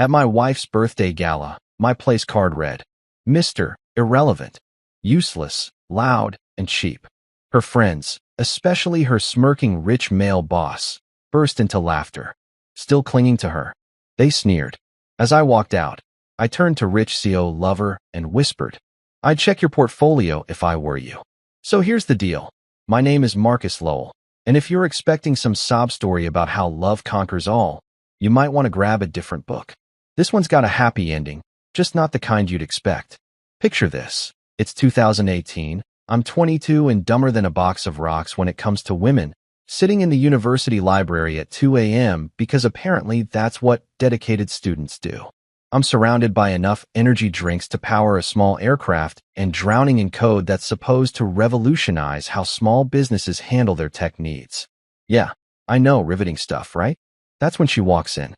At my wife's birthday gala, my place card read, Mr. Irrelevant, useless, loud, and cheap. Her friends, especially her smirking rich male boss, burst into laughter. Still clinging to her, they sneered. As I walked out, I turned to rich CO lover and whispered, I'd check your portfolio if I were you. So here's the deal. My name is Marcus Lowell, and if you're expecting some sob story about how love conquers all, you might want to grab a different book. This one's got a happy ending, just not the kind you'd expect. Picture this. It's 2018, I'm 22 and dumber than a box of rocks when it comes to women, sitting in the university library at 2 a.m. because apparently that's what dedicated students do. I'm surrounded by enough energy drinks to power a small aircraft and drowning in code that's supposed to revolutionize how small businesses handle their tech needs. Yeah, I know, riveting stuff, right? That's when she walks in.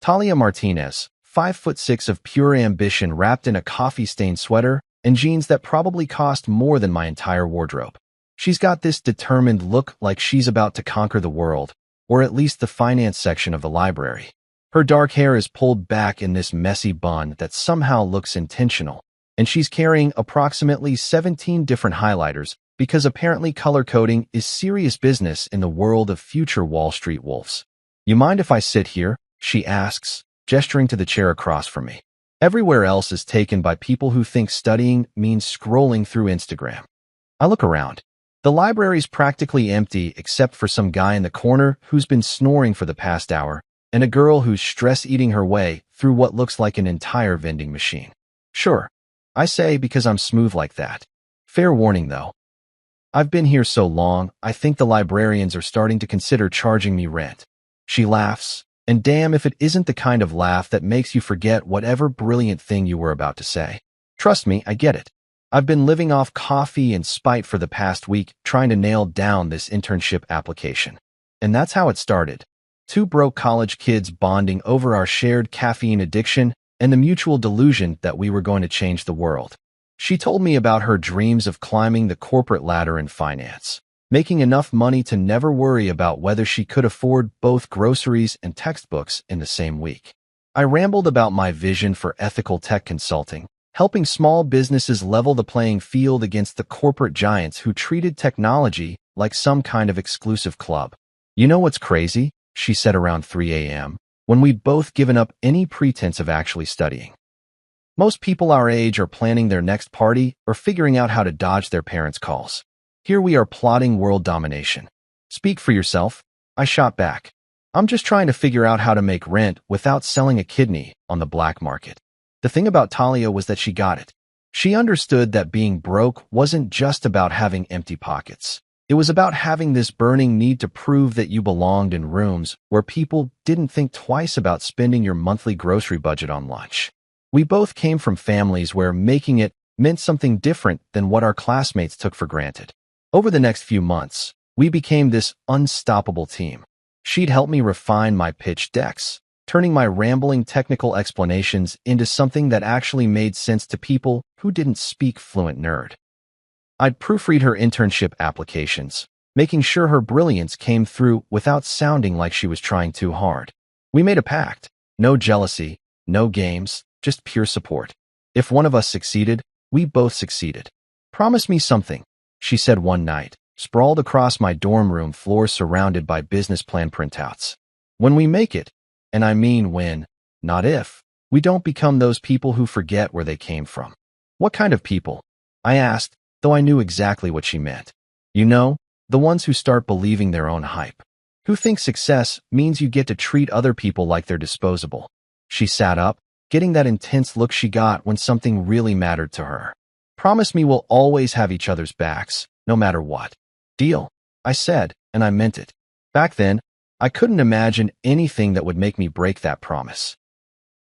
Talia Martinez, 5'6" of pure ambition wrapped in a coffee-stained sweater and jeans that probably cost more than my entire wardrobe. She's got this determined look like she's about to conquer the world, or at least the finance section of the library. Her dark hair is pulled back in this messy bun that somehow looks intentional, and she's carrying approximately 17 different highlighters because apparently color coding is serious business in the world of future Wall Street wolves. You mind if I sit here? She asks, gesturing to the chair across from me. Everywhere else is taken by people who think studying means scrolling through Instagram. I look around. The library's practically empty except for some guy in the corner who's been snoring for the past hour, and a girl who's stress-eating her way through what looks like an entire vending machine. Sure, I say because I'm smooth like that. Fair warning, though. I've been here so long, I think the librarians are starting to consider charging me rent. She laughs, and damn if it isn't the kind of laugh that makes you forget whatever brilliant thing you were about to say. Trust me, I get it. I've been living off coffee and spite for the past week trying to nail down this internship application. And that's how it started. Two broke college kids bonding over our shared caffeine addiction and the mutual delusion that we were going to change the world. She told me about her dreams of climbing the corporate ladder in finance, making enough money to never worry about whether she could afford both groceries and textbooks in the same week. I rambled about my vision for ethical tech consulting, helping small businesses level the playing field against the corporate giants who treated technology like some kind of exclusive club. You know what's crazy? She said around 3 a.m., when we'd both given up any pretense of actually studying. Most people our age are planning their next party or figuring out how to dodge their parents' calls. Here we are plotting world domination. Speak for yourself, I shot back. I'm just trying to figure out how to make rent without selling a kidney on the black market. The thing about Talia was that she got it. She understood that being broke wasn't just about having empty pockets. It was about having this burning need to prove that you belonged in rooms where people didn't think twice about spending your monthly grocery budget on lunch. We both came from families where making it meant something different than what our classmates took for granted. Over the next few months, we became this unstoppable team. She'd help me refine my pitch decks, turning my rambling technical explanations into something that actually made sense to people who didn't speak fluent nerd. I'd proofread her internship applications, making sure her brilliance came through without sounding like she was trying too hard. We made a pact. No jealousy, no games, just pure support. If one of us succeeded, we both succeeded. Promise me something, she said one night, sprawled across my dorm room floor surrounded by business plan printouts. When we make it, and I mean when, not if, we don't become those people who forget where they came from. What kind of people? I asked, though I knew exactly what she meant. You know, the ones who start believing their own hype. Who think success means you get to treat other people like they're disposable. She sat up, getting that intense look she got when something really mattered to her. Promise me we'll always have each other's backs, no matter what. Deal, I said, and I meant it. Back then, I couldn't imagine anything that would make me break that promise.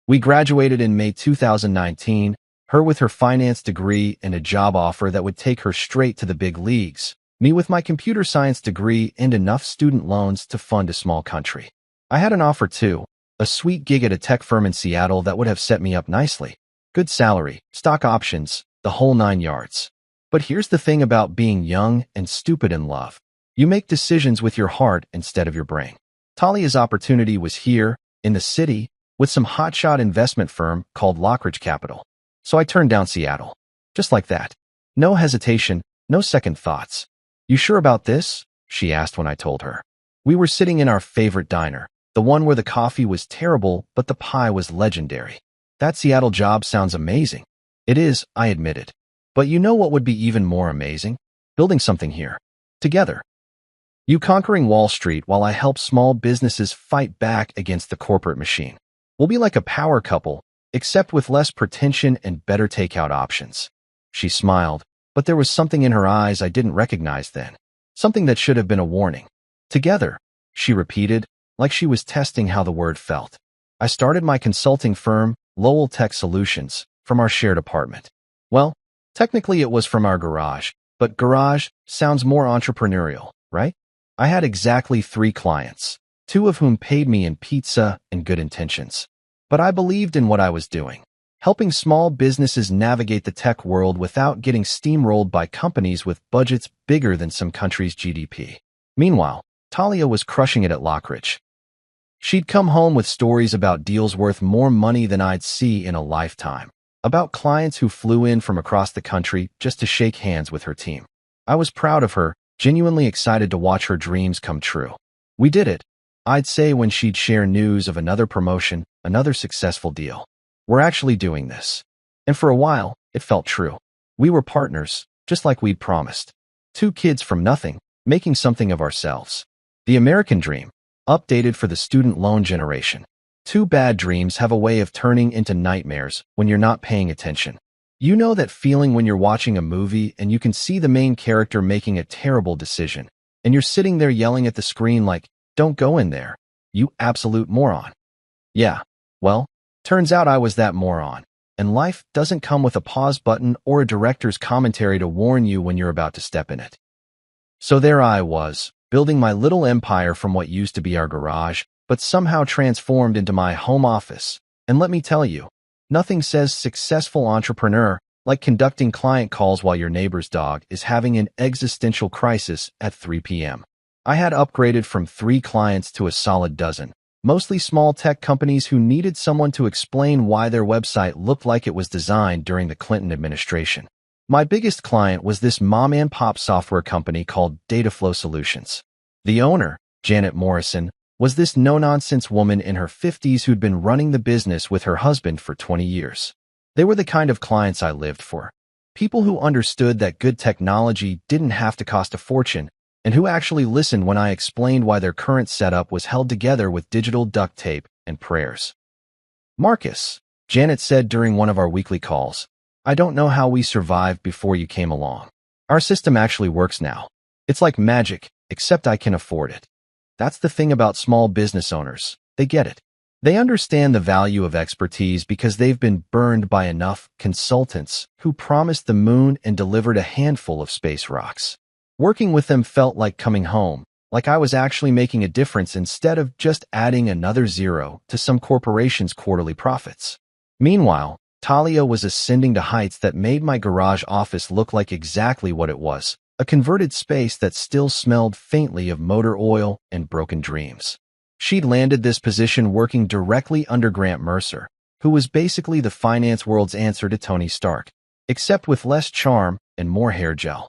We graduated in May 2019, her with her finance degree and a job offer that would take her straight to the big leagues, me with my computer science degree and enough student loans to fund a small country. I had an offer too, a sweet gig at a tech firm in Seattle that would have set me up nicely. Good salary, stock options, the whole 9 yards. But here's the thing about being young and stupid in love. You make decisions with your heart instead of your brain. Talia's opportunity was here, in the city, with some hotshot investment firm called Lockridge Capital. So I turned down Seattle. Just like that. No hesitation, no second thoughts. You sure about this? She asked when I told her. We were sitting in our favorite diner, the one where the coffee was terrible but the pie was legendary. That Seattle job sounds amazing. It is, I admitted. But you know what would be even more amazing? Building something here. Together. You conquering Wall Street while I help small businesses fight back against the corporate machine. We'll be like a power couple, except with less pretension and better takeout options. She smiled, but there was something in her eyes I didn't recognize then. Something that should have been a warning. Together, she repeated, like she was testing how the word felt. I started my consulting firm, Lowell Tech Solutions, from our shared apartment. Well, technically it was from our garage, but garage sounds more entrepreneurial, right? I had exactly 3 clients, 2 of whom paid me in pizza and good intentions. But I believed in what I was doing, helping small businesses navigate the tech world without getting steamrolled by companies with budgets bigger than some countries' GDP. Meanwhile, Talia was crushing it at Lockridge. She'd come home with stories about deals worth more money than I'd see in a lifetime, about clients who flew in from across the country just to shake hands with her team. I was proud of her, genuinely excited to watch her dreams come true. We did it, I'd say when she'd share news of another promotion, another successful deal. We're actually doing this. And for a while, it felt true. We were partners, just like we'd promised. 2 kids from nothing, making something of ourselves. The American dream, updated for the student loan generation. 2 bad dreams have a way of turning into nightmares when you're not paying attention. You know that feeling when you're watching a movie and you can see the main character making a terrible decision, and you're sitting there yelling at the screen like, "Don't go in there, you absolute moron." Yeah, well, turns out I was that moron, and life doesn't come with a pause button or a director's commentary to warn you when you're about to step in it. So there I was, building my little empire from what used to be our garage, but somehow transformed into my home office. And let me tell you, nothing says successful entrepreneur like conducting client calls while your neighbor's dog is having an existential crisis at 3 p.m. I had upgraded from 3 clients to a solid dozen, mostly small tech companies who needed someone to explain why their website looked like it was designed during the Clinton administration. My biggest client was this mom-and-pop software company called Dataflow Solutions. The owner, Janet Morrison, was this no-nonsense woman in her 50s who'd been running the business with her husband for 20 years. They were the kind of clients I lived for. People who understood that good technology didn't have to cost a fortune, and who actually listened when I explained why their current setup was held together with digital duct tape and prayers. "Marcus," Janet said during one of our weekly calls, "I don't know how we survived before you came along. Our system actually works now. It's like magic, except I can afford it." That's the thing about small business owners. They get it. They understand the value of expertise because they've been burned by enough consultants who promised the moon and delivered a handful of space rocks. Working with them felt like coming home, like I was actually making a difference instead of just adding another zero to some corporation's quarterly profits. Meanwhile, Talia was ascending to heights that made my garage office look like exactly what it was, a converted space that still smelled faintly of motor oil and broken dreams. She'd landed this position working directly under Grant Mercer, who was basically the finance world's answer to Tony Stark, except with less charm and more hair gel.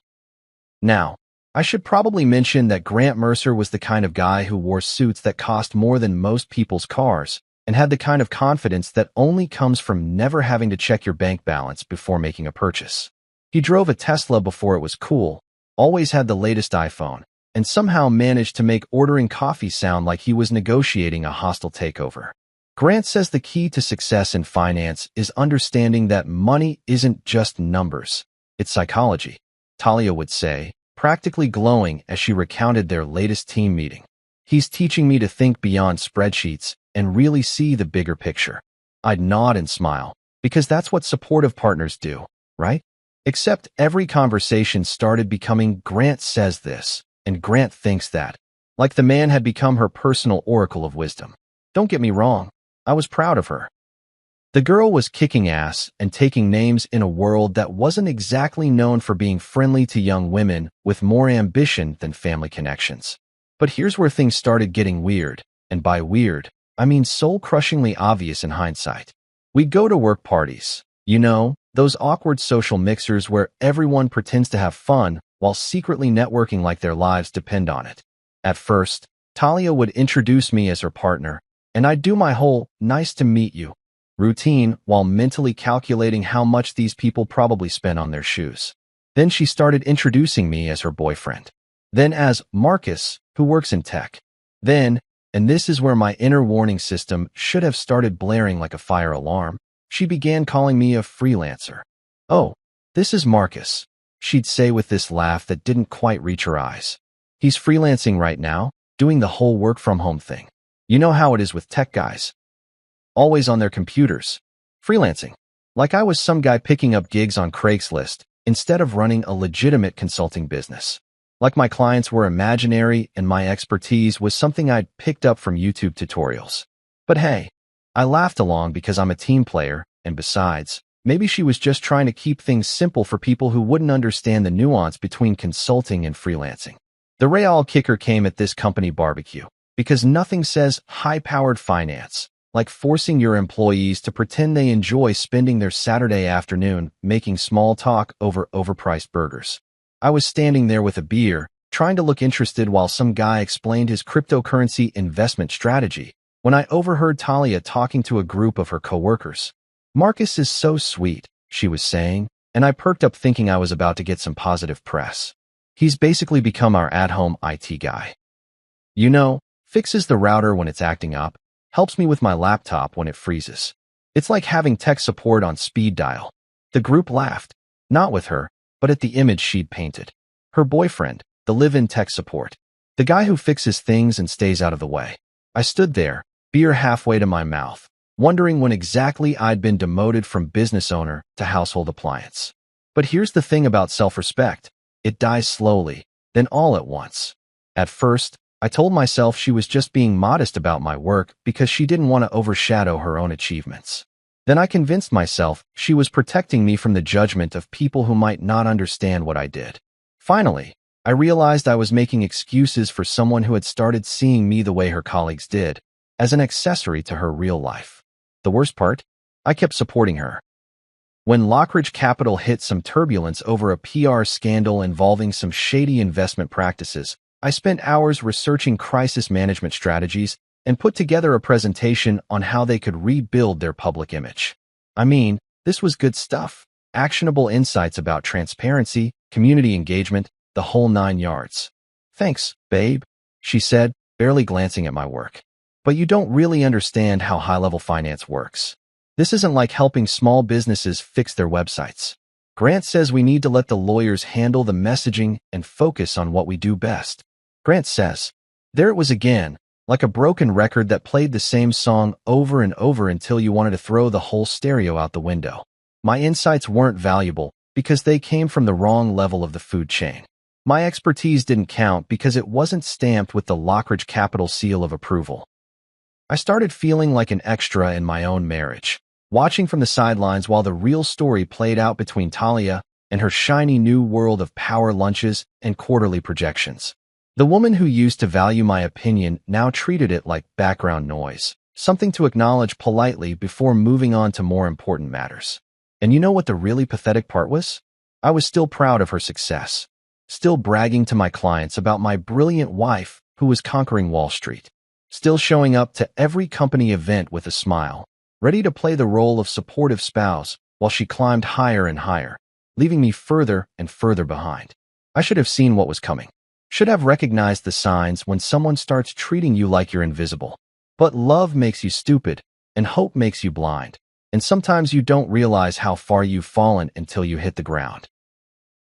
Now, I should probably mention that Grant Mercer was the kind of guy who wore suits that cost more than most people's cars and had the kind of confidence that only comes from never having to check your bank balance before making a purchase. He drove a Tesla before it was cool, always had the latest iPhone, and somehow managed to make ordering coffee sound like he was negotiating a hostile takeover. Grant says the key to success in finance is understanding that money isn't just numbers, it's psychology, Talia would say, practically glowing as she recounted their latest team meeting. "He's teaching me to think beyond spreadsheets and really see the bigger picture." I'd nod and smile, because that's what supportive partners do, right? Except every conversation started becoming Grant says this, and Grant thinks that, like the man had become her personal oracle of wisdom. Don't get me wrong, I was proud of her. The girl was kicking ass and taking names in a world that wasn't exactly known for being friendly to young women with more ambition than family connections. But here's where things started getting weird, and by weird, I mean soul-crushingly obvious in hindsight. We'd go to work parties. You know, those awkward social mixers where everyone pretends to have fun while secretly networking like their lives depend on it. At first, Talia would introduce me as her partner, and I'd do my whole "nice to meet you" routine while mentally calculating how much these people probably spent on their shoes. Then she started introducing me as her boyfriend. Then as Marcus, who works in tech. Then, and this is where my inner warning system should have started blaring like a fire alarm, she began calling me a freelancer. "Oh, this is Marcus," she'd say with this laugh that didn't quite reach her eyes. "He's freelancing right now, doing the whole work-from-home thing. You know how it is with tech guys. Always on their computers. Freelancing. Like I was some guy picking up gigs on Craigslist instead of running a legitimate consulting business. Like my clients were imaginary and my expertise was something I'd picked up from YouTube tutorials. But hey, I laughed along because I'm a team player, and besides, maybe she was just trying to keep things simple for people who wouldn't understand the nuance between consulting and freelancing. The real kicker came at this company barbecue, because nothing says high-powered finance like forcing your employees to pretend they enjoy spending their Saturday afternoon making small talk over overpriced burgers. I was standing there with a beer, trying to look interested while some guy explained his cryptocurrency investment strategy, when I overheard Talia talking to a group of her coworkers. "Marcus is so sweet," she was saying, and I perked up thinking I was about to get some positive press. "He's basically become our at-home IT guy. You know, fixes the router when it's acting up, helps me with my laptop when it freezes. It's like having tech support on speed dial." The group laughed, not with her, but at the image she'd painted. Her boyfriend, the live-in tech support. The guy who fixes things and stays out of the way. I stood there, beer halfway to my mouth, wondering when exactly I'd been demoted from business owner to household appliance. But here's the thing about self-respect. It dies slowly, then all at once. At first, I told myself she was just being modest about my work because she didn't want to overshadow her own achievements. Then I convinced myself she was protecting me from the judgment of people who might not understand what I did. Finally, I realized I was making excuses for someone who had started seeing me the way her colleagues did, as an accessory to her real life. The worst part? I kept supporting her. When Lockridge Capital hit some turbulence over a PR scandal involving some shady investment practices, I spent hours researching crisis management strategies and put together a presentation on how they could rebuild their public image. I mean, this was good stuff. Actionable insights about transparency, community engagement, the whole 9 yards. "Thanks, babe," she said, barely glancing at my work. "But you don't really understand how high-level finance works. This isn't like helping small businesses fix their websites. Grant says we need to let the lawyers handle the messaging and focus on what we do best." Grant says. There it was again, like a broken record that played the same song over and over until you wanted to throw the whole stereo out the window. My insights weren't valuable because they came from the wrong level of the food chain. My expertise didn't count because it wasn't stamped with the Lockridge Capital seal of approval. I started feeling like an extra in my own marriage, watching from the sidelines while the real story played out between Talia and her shiny new world of power lunches and quarterly projections. The woman who used to value my opinion now treated it like background noise, something to acknowledge politely before moving on to more important matters. And you know what the really pathetic part was? I was still proud of her success, still bragging to my clients about my brilliant wife who was conquering Wall Street, still showing up to every company event with a smile, ready to play the role of supportive spouse while she climbed higher and higher, leaving me further and further behind. I should have seen what was coming. Should have recognized the signs when someone starts treating you like you're invisible. But love makes you stupid, and hope makes you blind. And sometimes you don't realize how far you've fallen until you hit the ground.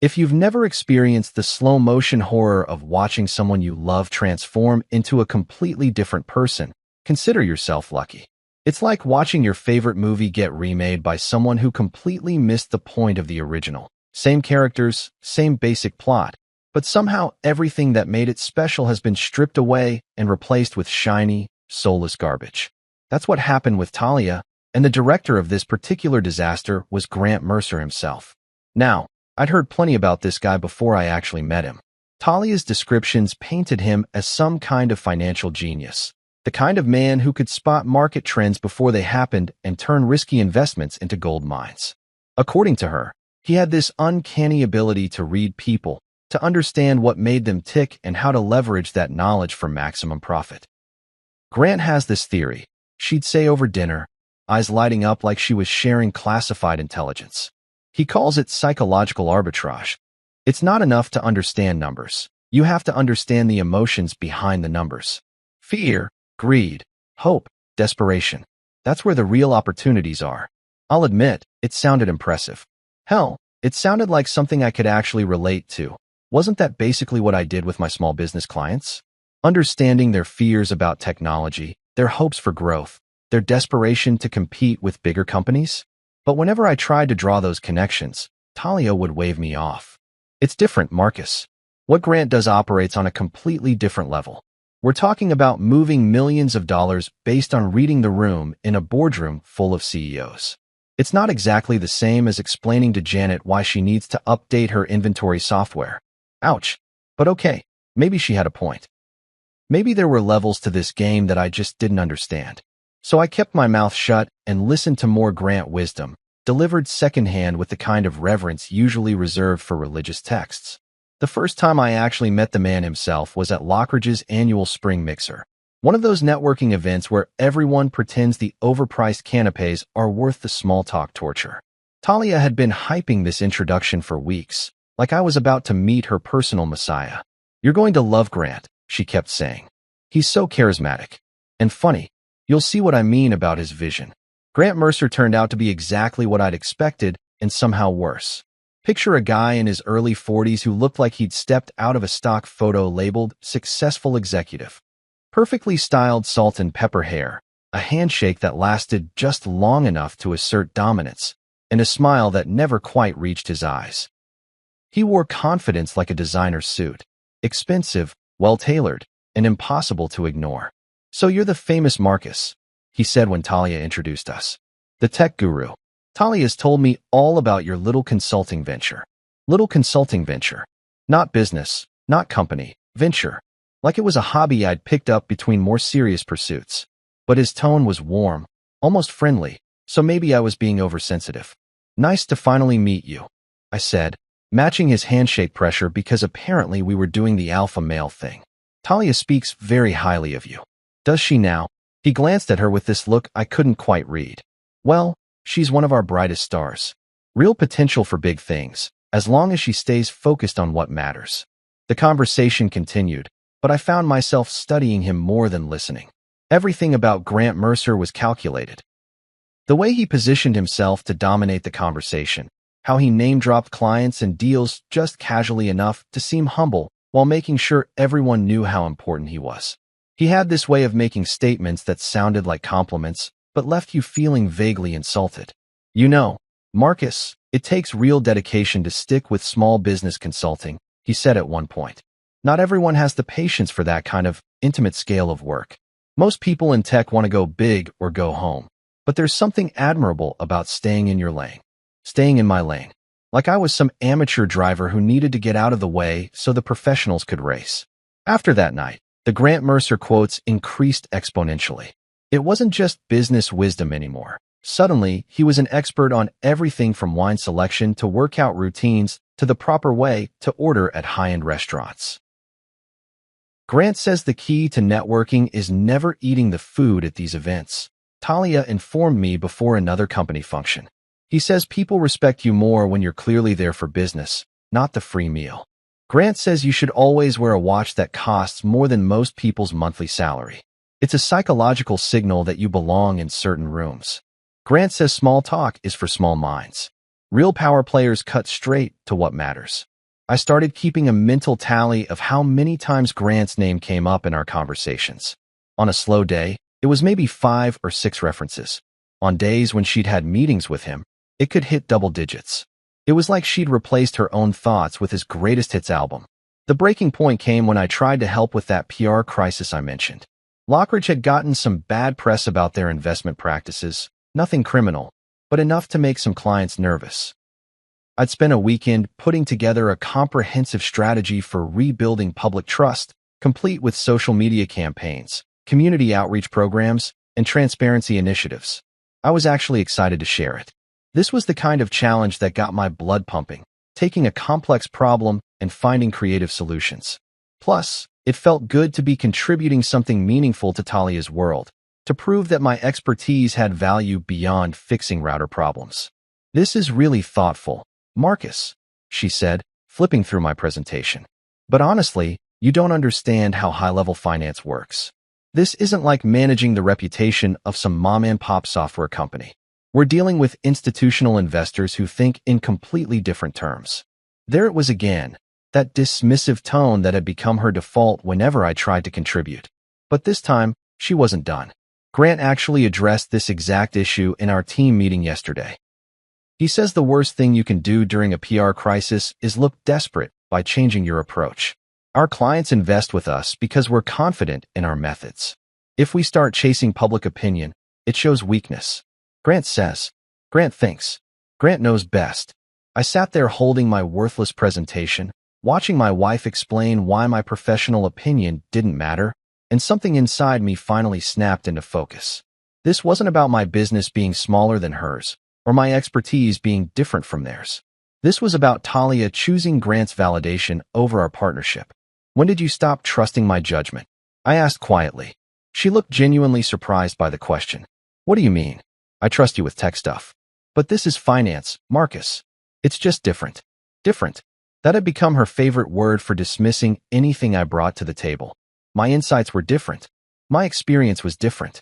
If you've never experienced the slow-motion horror of watching someone you love transform into a completely different person, consider yourself lucky. It's like watching your favorite movie get remade by someone who completely missed the point of the original. Same characters, same basic plot. But somehow everything that made it special has been stripped away and replaced with shiny, soulless garbage. That's what happened with Talia, and the director of this particular disaster was Grant Mercer himself. Now, I'd heard plenty about this guy before I actually met him. Talia's descriptions painted him as some kind of financial genius. the kind of man who could spot market trends before they happened and turn risky investments into gold mines. According to her, he had this uncanny ability to read people, to understand what made them tick and how to leverage that knowledge for maximum profit. Grant has this theory, she'd say over dinner, eyes lighting up like she was sharing classified intelligence. He calls it psychological arbitrage. It's not enough to understand numbers. You have to understand the emotions behind the numbers. Fear, greed, hope, desperation. That's where the real opportunities are. I'll admit, it sounded impressive. Hell, it sounded like something I could actually relate to. Wasn't that basically what I did with my small business clients? Understanding their fears about technology, their hopes for growth, their desperation to compete with bigger companies? But whenever I tried to draw those connections, Talia would wave me off. It's different, Marcus. What Grant does operates on a completely different level. We're talking about moving millions of dollars based on reading the room in a boardroom full of CEOs. It's not exactly the same as explaining to Janet why she needs to update her inventory software. Ouch. But okay, maybe she had a point. Maybe there were levels to this game that I just didn't understand. So I kept my mouth shut and listened to more Grant wisdom, delivered secondhand with the kind of reverence usually reserved for religious texts. The first time I actually met the man himself was at Lockridge's annual Spring Mixer, one of those networking events where everyone pretends the overpriced canapes are worth the small talk torture. Talia had been hyping this introduction for weeks, like I was about to meet her personal messiah. You're going to love Grant, she kept saying. He's so charismatic. And funny. You'll see what I mean about his vision. Grant Mercer turned out to be exactly what I'd expected, and somehow worse. Picture a guy in his early 40s who looked like he'd stepped out of a stock photo labeled Successful Executive. Perfectly styled salt and pepper hair, a handshake that lasted just long enough to assert dominance, and a smile that never quite reached his eyes. He wore confidence like a designer suit, expensive, well-tailored, and impossible to ignore. So you're the famous Marcus, he said when Talia introduced us. The tech guru. Talia's told me all about your little consulting venture. Little consulting venture. Not business, not company, venture. Like it was a hobby I'd picked up between more serious pursuits. But his tone was warm, almost friendly, so maybe I was being oversensitive. Nice to finally meet you, I said, matching his handshake pressure because apparently we were doing the alpha male thing. Talia speaks very highly of you. Does she now? He glanced at her with this look I couldn't quite read. Well, she's one of our brightest stars. Real potential for big things, as long as she stays focused on what matters. The conversation continued, but I found myself studying him more than listening. Everything about Grant Mercer was calculated. The way he positioned himself to dominate the conversation, how he name-dropped clients and deals just casually enough to seem humble while making sure everyone knew how important he was. He had this way of making statements that sounded like compliments, but left you feeling vaguely insulted. You know, Marcus, it takes real dedication to stick with small business consulting, he said at one point. Not everyone has the patience for that kind of intimate scale of work. Most people in tech want to go big or go home. But there's something admirable about staying in your lane. Staying in my lane. Like I was some amateur driver who needed to get out of the way so the professionals could race. After that night, the Grant Mercer quotes increased exponentially. It wasn't just business wisdom anymore. Suddenly, he was an expert on everything from wine selection to workout routines to the proper way to order at high-end restaurants. Grant says the key to networking is never eating the food at these events. Talia informed me before another company function. He says people respect you more when you're clearly there for business, not the free meal. Grant says you should always wear a watch that costs more than most people's monthly salary. It's a psychological signal that you belong in certain rooms. Grant says small talk is for small minds. Real power players cut straight to what matters. I started keeping a mental tally of how many times Grant's name came up in our conversations. On a slow day, it was maybe 5 or 6 references. On days when she'd had meetings with him, it could hit double digits. It was like she'd replaced her own thoughts with his greatest hits album. The breaking point came when I tried to help with that PR crisis I mentioned. Lockridge had gotten some bad press about their investment practices, nothing criminal, but enough to make some clients nervous. I'd spent a weekend putting together a comprehensive strategy for rebuilding public trust, complete with social media campaigns, community outreach programs, and transparency initiatives. I was actually excited to share it. This was the kind of challenge that got my blood pumping, taking a complex problem and finding creative solutions. Plus, it felt good to be contributing something meaningful to Talia's world, to prove that my expertise had value beyond fixing router problems. This is really thoughtful, Marcus, she said, flipping through my presentation. But honestly, you don't understand how high-level finance works. This isn't like managing the reputation of some mom-and-pop software company. We're dealing with institutional investors who think in completely different terms. There it was again, that dismissive tone that had become her default whenever I tried to contribute. But this time, she wasn't done. Grant actually addressed this exact issue in our team meeting yesterday. He says the worst thing you can do during a PR crisis is look desperate by changing your approach. Our clients invest with us because we're confident in our methods. If we start chasing public opinion, it shows weakness. Grant says. Grant thinks. Grant knows best. I sat there holding my worthless presentation, watching my wife explain why my professional opinion didn't matter, and something inside me finally snapped into focus. This wasn't about my business being smaller than hers, or my expertise being different from theirs. This was about Talia choosing Grant's validation over our partnership. When did you stop trusting my judgment? I asked quietly. She looked genuinely surprised by the question. What do you mean? I trust you with tech stuff. But this is finance, Marcus. It's just different. Different. That had become her favorite word for dismissing anything I brought to the table. My insights were different. My experience was different.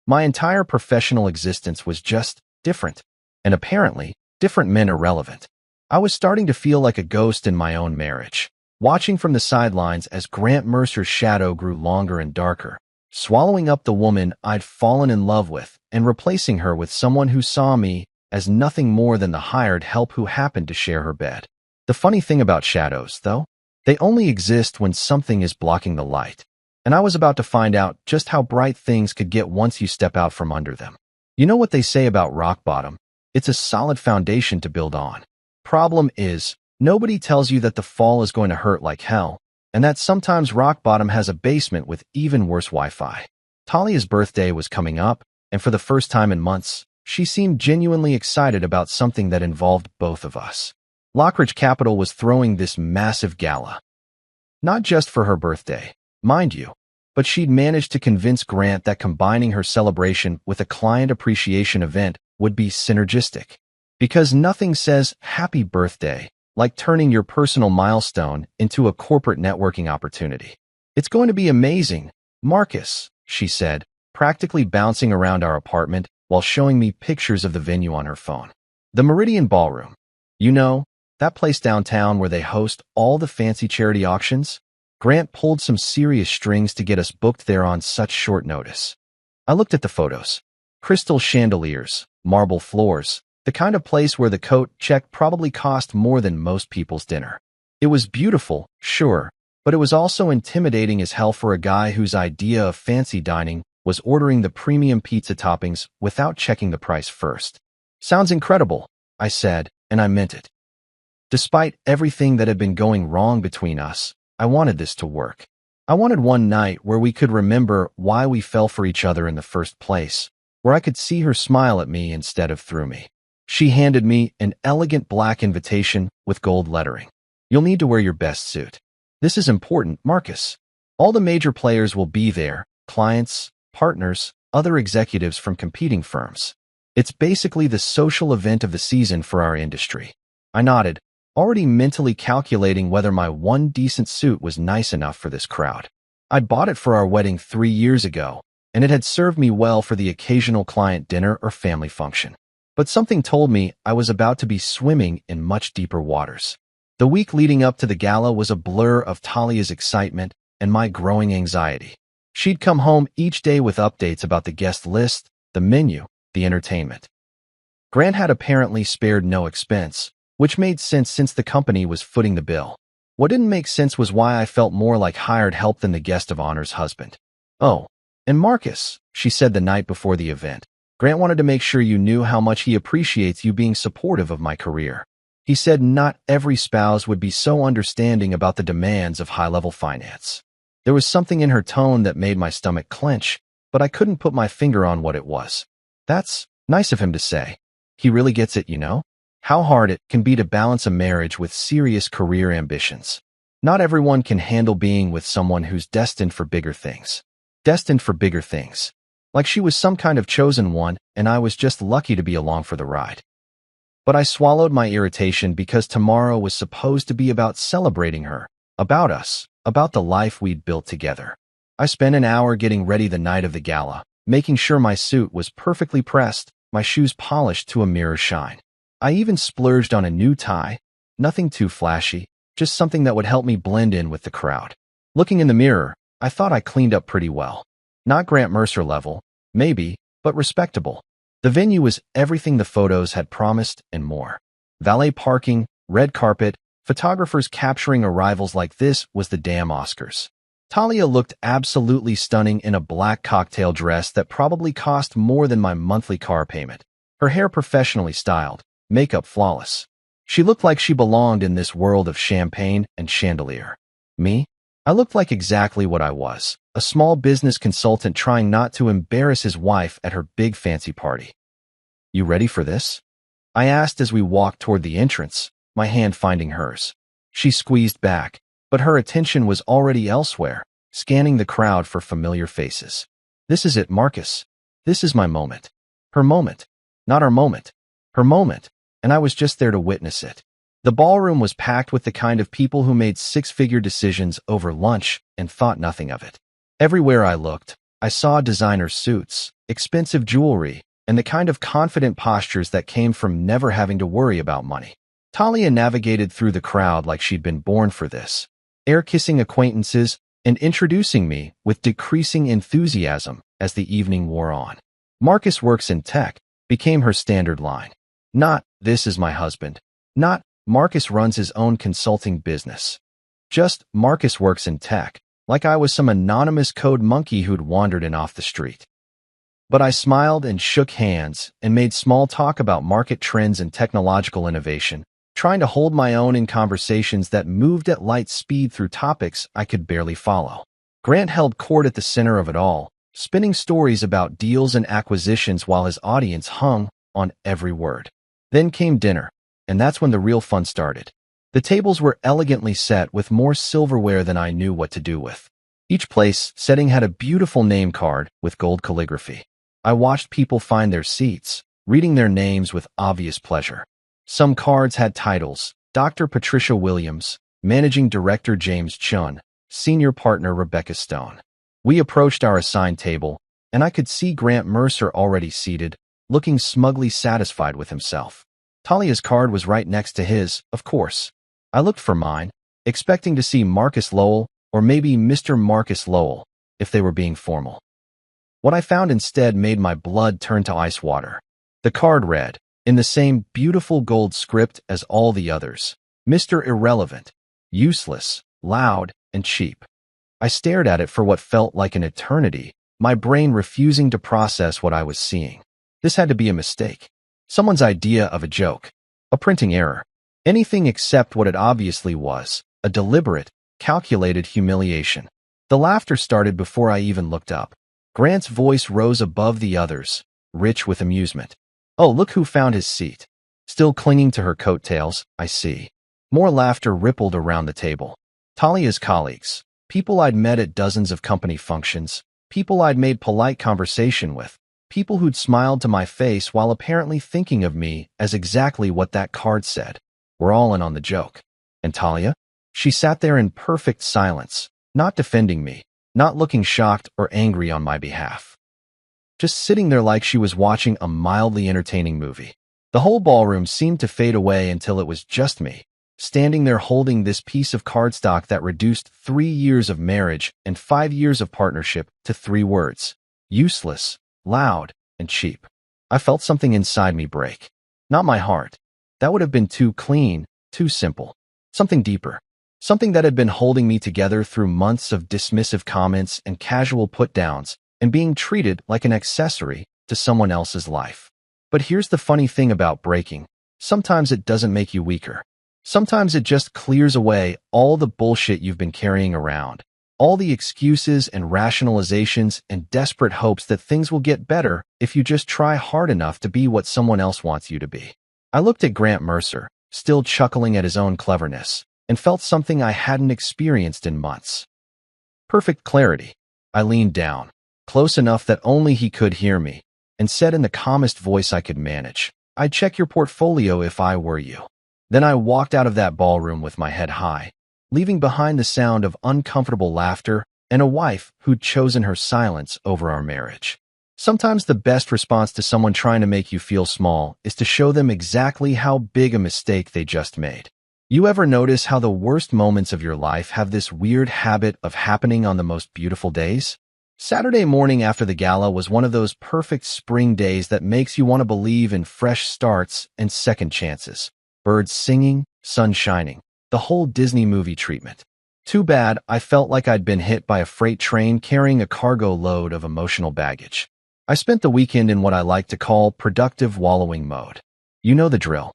My entire professional existence was just different. And apparently, different meant irrelevant. I was starting to feel like a ghost in my own marriage, watching from the sidelines as Grant Mercer's shadow grew longer and darker, swallowing up the woman I'd fallen in love with and replacing her with someone who saw me as nothing more than the hired help who happened to share her bed. The funny thing about shadows, though, they only exist when something is blocking the light. And I was about to find out just how bright things could get once you step out from under them. You know what they say about rock bottom? It's a solid foundation to build on. Problem is, nobody tells you that the fall is going to hurt like hell, and that sometimes rock bottom has a basement with even worse Wi-Fi. Talia's birthday was coming up, and for the first time in months, she seemed genuinely excited about something that involved both of us. Lockridge Capital was throwing this massive gala. Not just for her birthday, mind you, but she'd managed to convince Grant that combining her celebration with a client appreciation event would be synergistic. Because nothing says happy birthday like turning your personal milestone into a corporate networking opportunity. It's going to be amazing, Marcus, she said, practically bouncing around our apartment while showing me pictures of the venue on her phone. The Meridian Ballroom. You know, that place downtown where they host all the fancy charity auctions? Grant pulled some serious strings to get us booked there on such short notice. I looked at the photos. Crystal chandeliers, marble floors, the kind of place where the coat check probably cost more than most people's dinner. It was beautiful, sure, but it was also intimidating as hell for a guy whose idea of fancy dining was ordering the premium pizza toppings without checking the price first. Sounds incredible, I said, and I meant it. Despite everything that had been going wrong between us, I wanted this to work. I wanted one night where we could remember why we fell for each other in the first place, where I could see her smile at me instead of through me. She handed me an elegant black invitation with gold lettering. You'll need to wear your best suit. This is important, Marcus. All the major players will be there, clients, partners, other executives from competing firms. It's basically the social event of the season for our industry. I nodded, already mentally calculating whether my one decent suit was nice enough for this crowd. I'd bought it for our wedding 3 years ago, and it had served me well for the occasional client dinner or family function. But something told me I was about to be swimming in much deeper waters. The week leading up to the gala was a blur of Talia's excitement and my growing anxiety. She'd come home each day with updates about the guest list, the menu, the entertainment. Grant had apparently spared no expense, which made sense since the company was footing the bill. What didn't make sense was why I felt more like hired help than the guest of honor's husband. Oh, and Marcus, she said the night before the event, Grant wanted to make sure you knew how much he appreciates you being supportive of my career. He said not every spouse would be so understanding about the demands of high-level finance. There was something in her tone that made my stomach clench, but I couldn't put my finger on what it was. That's nice of him to say. He really gets it, you know? How hard it can be to balance a marriage with serious career ambitions. Not everyone can handle being with someone who's destined for bigger things. Destined for bigger things. Like she was some kind of chosen one, and I was just lucky to be along for the ride. But I swallowed my irritation because tomorrow was supposed to be about celebrating her, about us, about the life we'd built together. I spent an hour getting ready the night of the gala, making sure my suit was perfectly pressed, my shoes polished to a mirror shine. I even splurged on a new tie, nothing too flashy, just something that would help me blend in with the crowd. Looking in the mirror, I thought I cleaned up pretty well. Not Grant Mercer level, maybe, but respectable. The venue was everything the photos had promised and more. Valet parking, red carpet, photographers capturing arrivals like this was the damn Oscars. Talia looked absolutely stunning in a black cocktail dress that probably cost more than my monthly car payment. Her hair professionally styled, makeup flawless. She looked like she belonged in this world of champagne and chandelier. Me? I looked like exactly what I was, a small business consultant trying not to embarrass his wife at her big fancy party. You ready for this? I asked as we walked toward the entrance, my hand finding hers. She squeezed back, but her attention was already elsewhere, scanning the crowd for familiar faces. This is it, Marcus. This is my moment. Her moment. Not our moment. Her moment. And I was just there to witness it. The ballroom was packed with the kind of people who made six-figure decisions over lunch and thought nothing of it. Everywhere I looked, I saw designer suits, expensive jewelry, and the kind of confident postures that came from never having to worry about money. Talia navigated through the crowd like she'd been born for this, air-kissing acquaintances and introducing me with decreasing enthusiasm as the evening wore on. Marcus works in tech became her standard line. Not, this is my husband. Not, Marcus runs his own consulting business. Just, Marcus works in tech, like I was some anonymous code monkey who'd wandered in off the street. But I smiled and shook hands and made small talk about market trends and technological innovation, trying to hold my own in conversations that moved at light speed through topics I could barely follow. Grant held court at the center of it all, spinning stories about deals and acquisitions while his audience hung on every word. Then came dinner, and that's when the real fun started. The tables were elegantly set with more silverware than I knew what to do with. Each place setting had a beautiful name card with gold calligraphy. I watched people find their seats, reading their names with obvious pleasure. Some cards had titles: Dr. Patricia Williams, Managing Director James Chun, Senior Partner Rebecca Stone. We approached our assigned table, and I could see Grant Mercer already seated, looking smugly satisfied with himself. Talia's card was right next to his, of course. I looked for mine, expecting to see Marcus Lowell, or maybe Mr. Marcus Lowell, if they were being formal. What I found instead made my blood turn to ice water. The card read, in the same beautiful gold script as all the others, Mr. Irrelevant, useless, loud, and cheap. I stared at it for what felt like an eternity, my brain refusing to process what I was seeing. This had to be a mistake. Someone's idea of a joke. A printing error. Anything except what it obviously was, a deliberate, calculated humiliation. The laughter started before I even looked up. Grant's voice rose above the others, rich with amusement. Oh, look who found his seat. Still clinging to her coattails, I see. More laughter rippled around the table. Talia's colleagues. People I'd met at dozens of company functions. People I'd made polite conversation with. People who'd smiled to my face while apparently thinking of me as exactly what that card said. We're all in on the joke. And Talia? She sat there in perfect silence, not defending me, not looking shocked or angry on my behalf. Just sitting there like she was watching a mildly entertaining movie. The whole ballroom seemed to fade away until it was just me, standing there holding this piece of cardstock that reduced 3 years of marriage and 5 years of partnership to 3 words: useless, loud, and cheap. I felt something inside me break. Not my heart. That would have been too clean, too simple. Something deeper. Something that had been holding me together through months of dismissive comments and casual put-downs and being treated like an accessory to someone else's life. But here's the funny thing about breaking. Sometimes it doesn't make you weaker. Sometimes it just clears away all the bullshit you've been carrying around, All the excuses and rationalizations and desperate hopes that things will get better if you just try hard enough to be what someone else wants you to be. I looked at Grant Mercer, still chuckling at his own cleverness, and felt something I hadn't experienced in months. Perfect clarity. I leaned down, close enough that only he could hear me, and said in the calmest voice I could manage, "I'd check your portfolio if I were you." Then I walked out of that ballroom with my head high, leaving behind the sound of uncomfortable laughter and a wife who'd chosen her silence over our marriage. Sometimes the best response to someone trying to make you feel small is to show them exactly how big a mistake they just made. You ever notice how the worst moments of your life have this weird habit of happening on the most beautiful days? Saturday morning after the gala was one of those perfect spring days that makes you want to believe in fresh starts and second chances. Birds singing, sun shining, the whole Disney movie treatment. Too bad I felt like I'd been hit by a freight train carrying a cargo load of emotional baggage. I spent the weekend in what I like to call productive wallowing mode. You know the drill.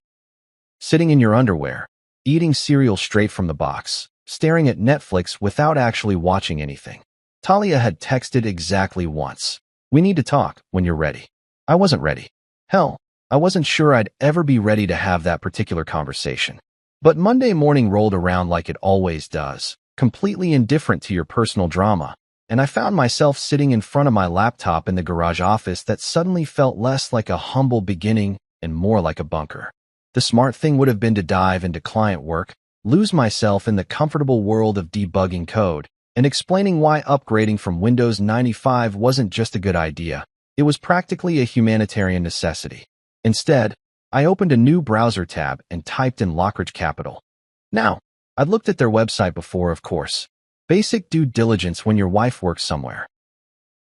Sitting in your underwear, eating cereal straight from the box, staring at Netflix without actually watching anything. Talia had texted exactly once. "We need to talk when you're ready." I wasn't ready. Hell, I wasn't sure I'd ever be ready to have that particular conversation. But Monday morning rolled around like it always does, completely indifferent to your personal drama, and I found myself sitting in front of my laptop in the garage office that suddenly felt less like a humble beginning and more like a bunker. The smart thing would have been to dive into client work, lose myself in the comfortable world of debugging code, and explaining why upgrading from Windows 95 wasn't just a good idea. It was practically a humanitarian necessity. Instead, I opened a new browser tab and typed in Lockridge Capital. Now, I'd looked at their website before, of course. Basic due diligence when your wife works somewhere.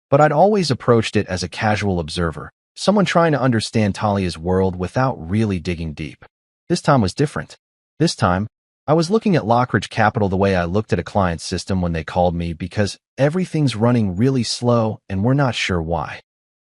But I'd always approached it as a casual observer, someone trying to understand Talia's world without really digging deep. This time was different. This time, I was looking at Lockridge Capital the way I looked at a client's system when they called me, because everything's running really slow and we're not sure why.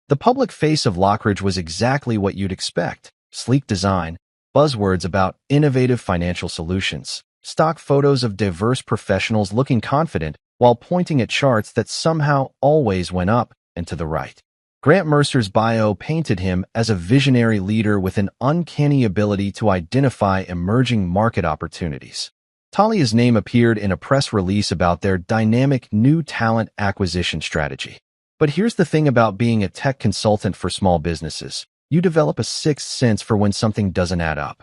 The public face of Lockridge was exactly what you'd expect. Sleek design, buzzwords about innovative financial solutions, stock photos of diverse professionals looking confident while pointing at charts that somehow always went up and to the right. Grant Mercer's bio painted him as a visionary leader with an uncanny ability to identify emerging market opportunities. Talia's name appeared in a press release about their dynamic new talent acquisition strategy. But here's the thing about being a tech consultant for small businesses. You develop a sixth sense for when something doesn't add up.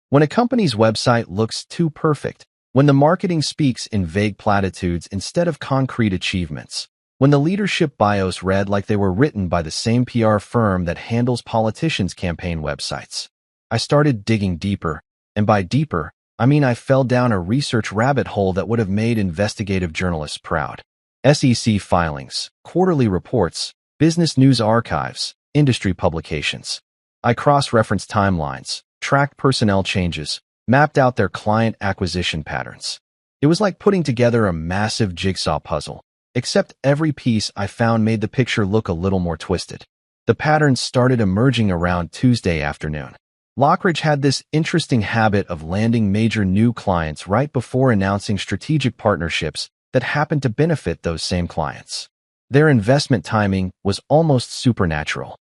When a company's website looks too perfect, when the marketing speaks in vague platitudes instead of concrete achievements, when the leadership bios read like they were written by the same PR firm that handles politicians' campaign websites, I started digging deeper, and by deeper, I mean I fell down a research rabbit hole that would have made investigative journalists proud. SEC filings, quarterly reports, business news archives, industry publications. I cross-referenced timelines, tracked personnel changes, mapped out their client acquisition patterns. It was like putting together a massive jigsaw puzzle, except every piece I found made the picture look a little more twisted. The patterns started emerging around Tuesday afternoon. Lockridge had this interesting habit of landing major new clients right before announcing strategic partnerships that happened to benefit those same clients. Their investment timing was almost supernatural.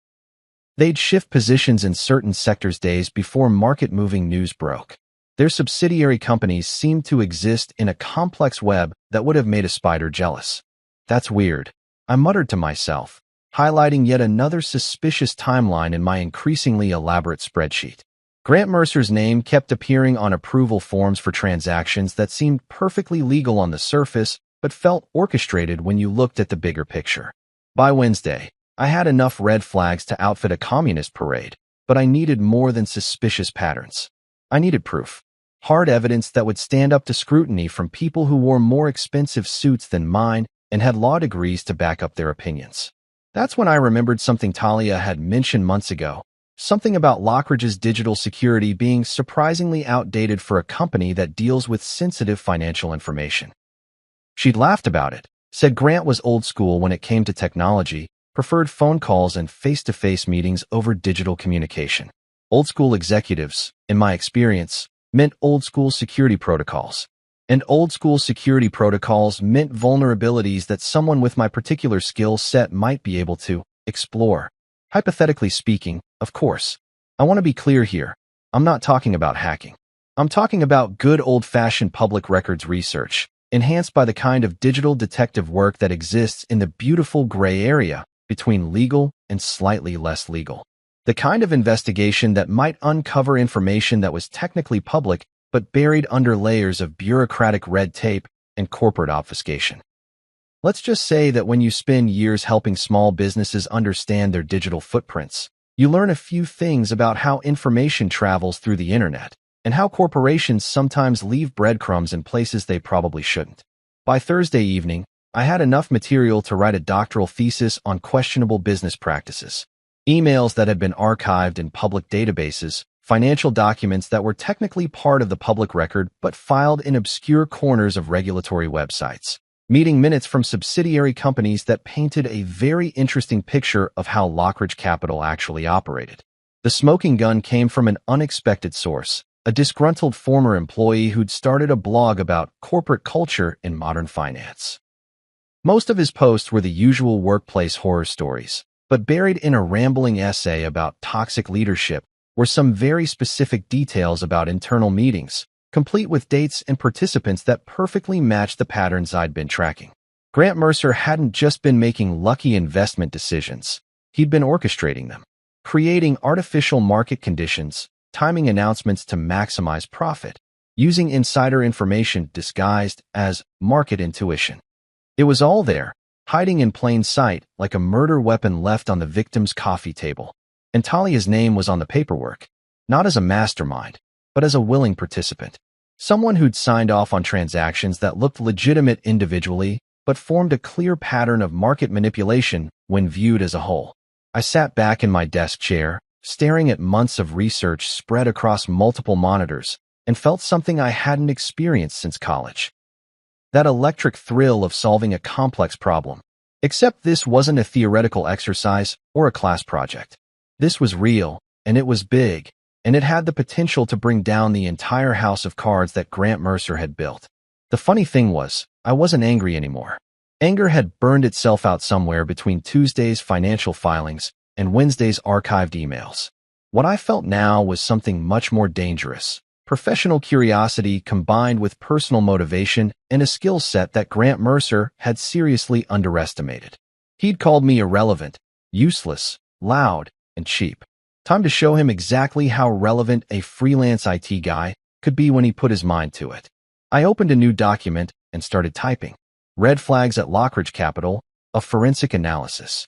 They'd shift positions in certain sectors days before market-moving news broke. Their subsidiary companies seemed to exist in a complex web that would have made a spider jealous. That's weird, I muttered to myself, highlighting yet another suspicious timeline in my increasingly elaborate spreadsheet. Grant Mercer's name kept appearing on approval forms for transactions that seemed perfectly legal on the surface, but felt orchestrated when you looked at the bigger picture. By Wednesday, I had enough red flags to outfit a communist parade, but I needed more than suspicious patterns. I needed proof. Hard evidence that would stand up to scrutiny from people who wore more expensive suits than mine and had law degrees to back up their opinions. That's when I remembered something Talia had mentioned months ago. Something about Lockridge's digital security being surprisingly outdated for a company that deals with sensitive financial information. She'd laughed about it, said Grant was old school when it came to technology, preferred phone calls and face-to-face meetings over digital communication. Old school executives, in my experience, meant old school security protocols. And old-school security protocols meant vulnerabilities that someone with my particular skill set might be able to explore. Hypothetically speaking, of course. I want to be clear here. I'm not talking about hacking. I'm talking about good old-fashioned public records research, enhanced by the kind of digital detective work that exists in the beautiful gray area between legal and slightly less legal. The kind of investigation that might uncover information that was technically public but buried under layers of bureaucratic red tape and corporate obfuscation. Let's just say that when you spend years helping small businesses understand their digital footprints, you learn a few things about how information travels through the internet and how corporations sometimes leave breadcrumbs in places they probably shouldn't. By Thursday evening, I had enough material to write a doctoral thesis on questionable business practices. Emails that had been archived in public databases, financial documents that were technically part of the public record but filed in obscure corners of regulatory websites, meeting minutes from subsidiary companies that painted a very interesting picture of how Lockridge Capital actually operated. The smoking gun came from an unexpected source, a disgruntled former employee who'd started a blog about corporate culture in modern finance. Most of his posts were the usual workplace horror stories, but buried in a rambling essay about toxic leadership were some very specific details about internal meetings, complete with dates and participants that perfectly matched the patterns I'd been tracking. Grant Mercer hadn't just been making lucky investment decisions, he'd been orchestrating them, creating artificial market conditions, timing announcements to maximize profit, using insider information disguised as market intuition. It was all there, hiding in plain sight like a murder weapon left on the victim's coffee table. And Talia's name was on the paperwork, not as a mastermind, but as a willing participant. Someone who'd signed off on transactions that looked legitimate individually, but formed a clear pattern of market manipulation when viewed as a whole. I sat back in my desk chair, staring at months of research spread across multiple monitors, and felt something I hadn't experienced since college. That electric thrill of solving a complex problem. Except this wasn't a theoretical exercise or a class project. This was real, and it was big, and it had the potential to bring down the entire house of cards that Grant Mercer had built. The funny thing was, I wasn't angry anymore. Anger had burned itself out somewhere between Tuesday's financial filings and Wednesday's archived emails. What I felt now was something much more dangerous. Professional curiosity combined with personal motivation and a skill set that Grant Mercer had seriously underestimated. He'd called me irrelevant, useless, loud, and cheap. Time to show him exactly how relevant a freelance IT guy could be when he put his mind to it. I opened a new document and started typing. Red flags at Lockridge Capital, a forensic analysis.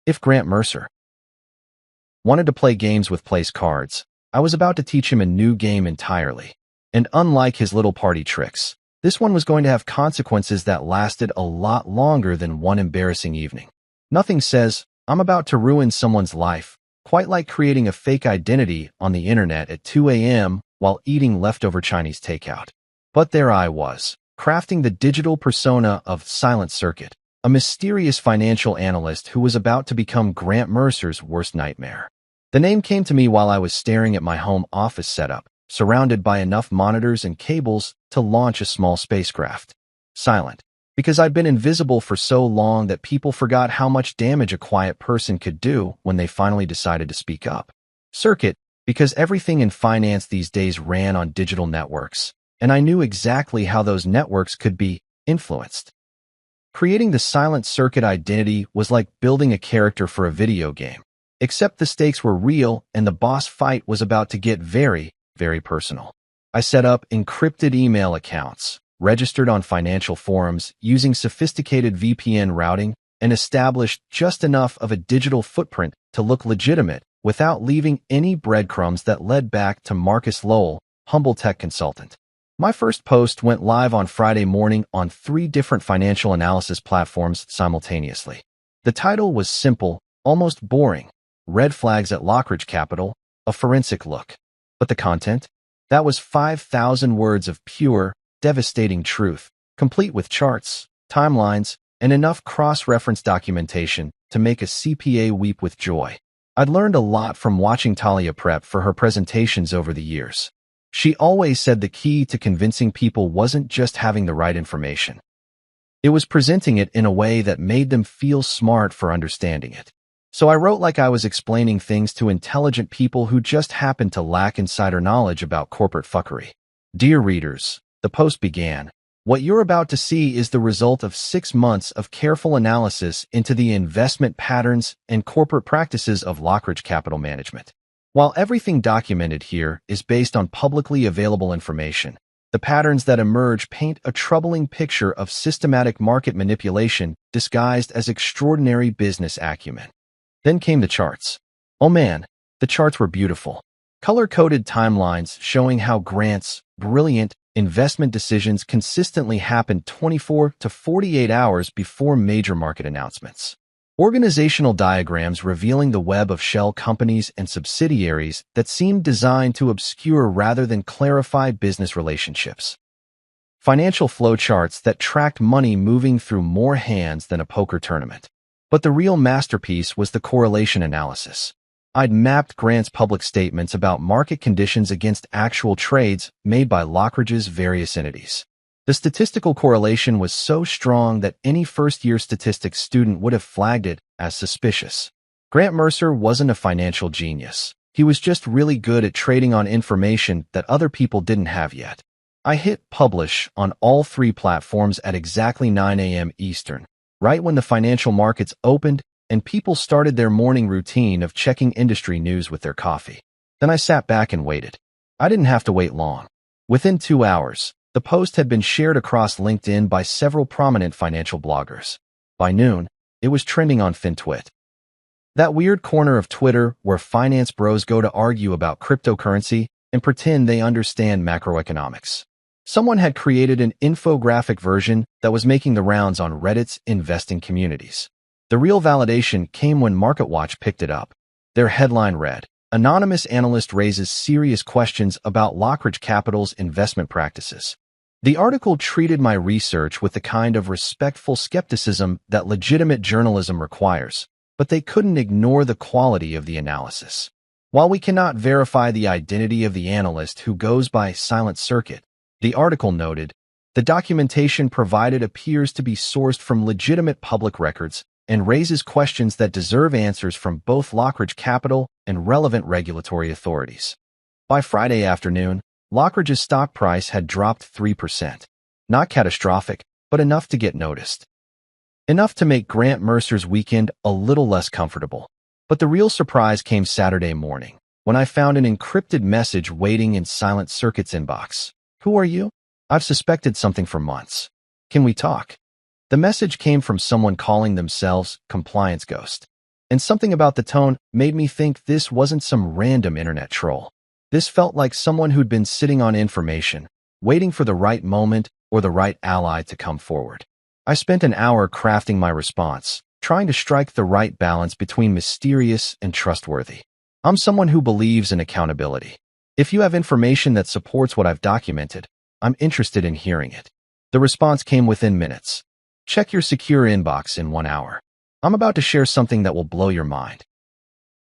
If Grant Mercer wanted to play games with place cards, I was about to teach him a new game entirely. And unlike his little party tricks, this one was going to have consequences that lasted a lot longer than one embarrassing evening. Nothing says, I'm about to ruin someone's life, quite like creating a fake identity on the internet at 2 a.m. while eating leftover Chinese takeout. But there I was, crafting the digital persona of Silent Circuit, a mysterious financial analyst who was about to become Grant Mercer's worst nightmare. The name came to me while I was staring at my home office setup, surrounded by enough monitors and cables to launch a small spacecraft. Silent, because I'd been invisible for so long that people forgot how much damage a quiet person could do when they finally decided to speak up. Circuit, because everything in finance these days ran on digital networks, and I knew exactly how those networks could be influenced. Creating the Silent Circuit identity was like building a character for a video game, except the stakes were real and the boss fight was about to get very, very personal. I set up encrypted email accounts, registered on financial forums using sophisticated VPN routing, and established just enough of a digital footprint to look legitimate without leaving any breadcrumbs that led back to Marcus Lowell, humble tech consultant. My first post went live on Friday morning on 3 different financial analysis platforms simultaneously. The title was simple, almost boring. Red flags at Lockridge Capital, a forensic look. But the content? That was 5,000 words of pure, devastating truth, complete with charts, timelines, and enough cross-reference documentation to make a CPA weep with joy. I'd learned a lot from watching Talia prep for her presentations over the years. She always said the key to convincing people wasn't just having the right information. It was presenting it in a way that made them feel smart for understanding it. So I wrote like I was explaining things to intelligent people who just happened to lack insider knowledge about corporate fuckery. Dear readers, the post began. What you're about to see is the result of 6 months of careful analysis into the investment patterns and corporate practices of Lockridge Capital Management. While everything documented here is based on publicly available information, the patterns that emerge paint a troubling picture of systematic market manipulation disguised as extraordinary business acumen. Then came the charts. Oh man, the charts were beautiful. Color-coded timelines showing how Grant's brilliant investment decisions consistently happened 24 to 48 hours before major market announcements. Organizational diagrams revealing the web of shell companies and subsidiaries that seemed designed to obscure rather than clarify business relationships. Financial flowcharts that tracked money moving through more hands than a poker tournament. But the real masterpiece was the correlation analysis. I'd mapped Grant's public statements about market conditions against actual trades made by Lockridge's various entities. The statistical correlation was so strong that any first-year statistics student would have flagged it as suspicious. Grant Mercer wasn't a financial genius. He was just really good at trading on information that other people didn't have yet. I hit publish on all 3 platforms at exactly 9 a.m. Eastern, right when the financial markets opened and people started their morning routine of checking industry news with their coffee. Then I sat back and waited. I didn't have to wait long. Within 2 hours, the post had been shared across LinkedIn by several prominent financial bloggers. By noon, it was trending on FinTwit. That weird corner of Twitter where finance bros go to argue about cryptocurrency and pretend they understand macroeconomics. Someone had created an infographic version that was making the rounds on Reddit's investing communities. The real validation came when MarketWatch picked it up. Their headline read, "Anonymous analyst raises serious questions about Lockridge Capital's investment practices." The article treated my research with the kind of respectful skepticism that legitimate journalism requires, but they couldn't ignore the quality of the analysis. While we cannot verify the identity of the analyst who goes by Silent Circuit, the article noted, the documentation provided appears to be sourced from legitimate public records and raises questions that deserve answers from both Lockridge Capital and relevant regulatory authorities. By Friday afternoon, Lockridge's stock price had dropped 3%. Not catastrophic, but enough to get noticed. Enough to make Grant Mercer's weekend a little less comfortable. But the real surprise came Saturday morning, when I found an encrypted message waiting in Silent Circuit's inbox. "Who are you? I've suspected something for months. Can we talk?" The message came from someone calling themselves Compliance Ghost. And something about the tone made me think this wasn't some random internet troll. This felt like someone who'd been sitting on information, waiting for the right moment or the right ally to come forward. I spent an hour crafting my response, trying to strike the right balance between mysterious and trustworthy. I'm someone who believes in accountability. If you have information that supports what I've documented, I'm interested in hearing it. The response came within minutes. Check your secure inbox in 1 hour. I'm about to share something that will blow your mind.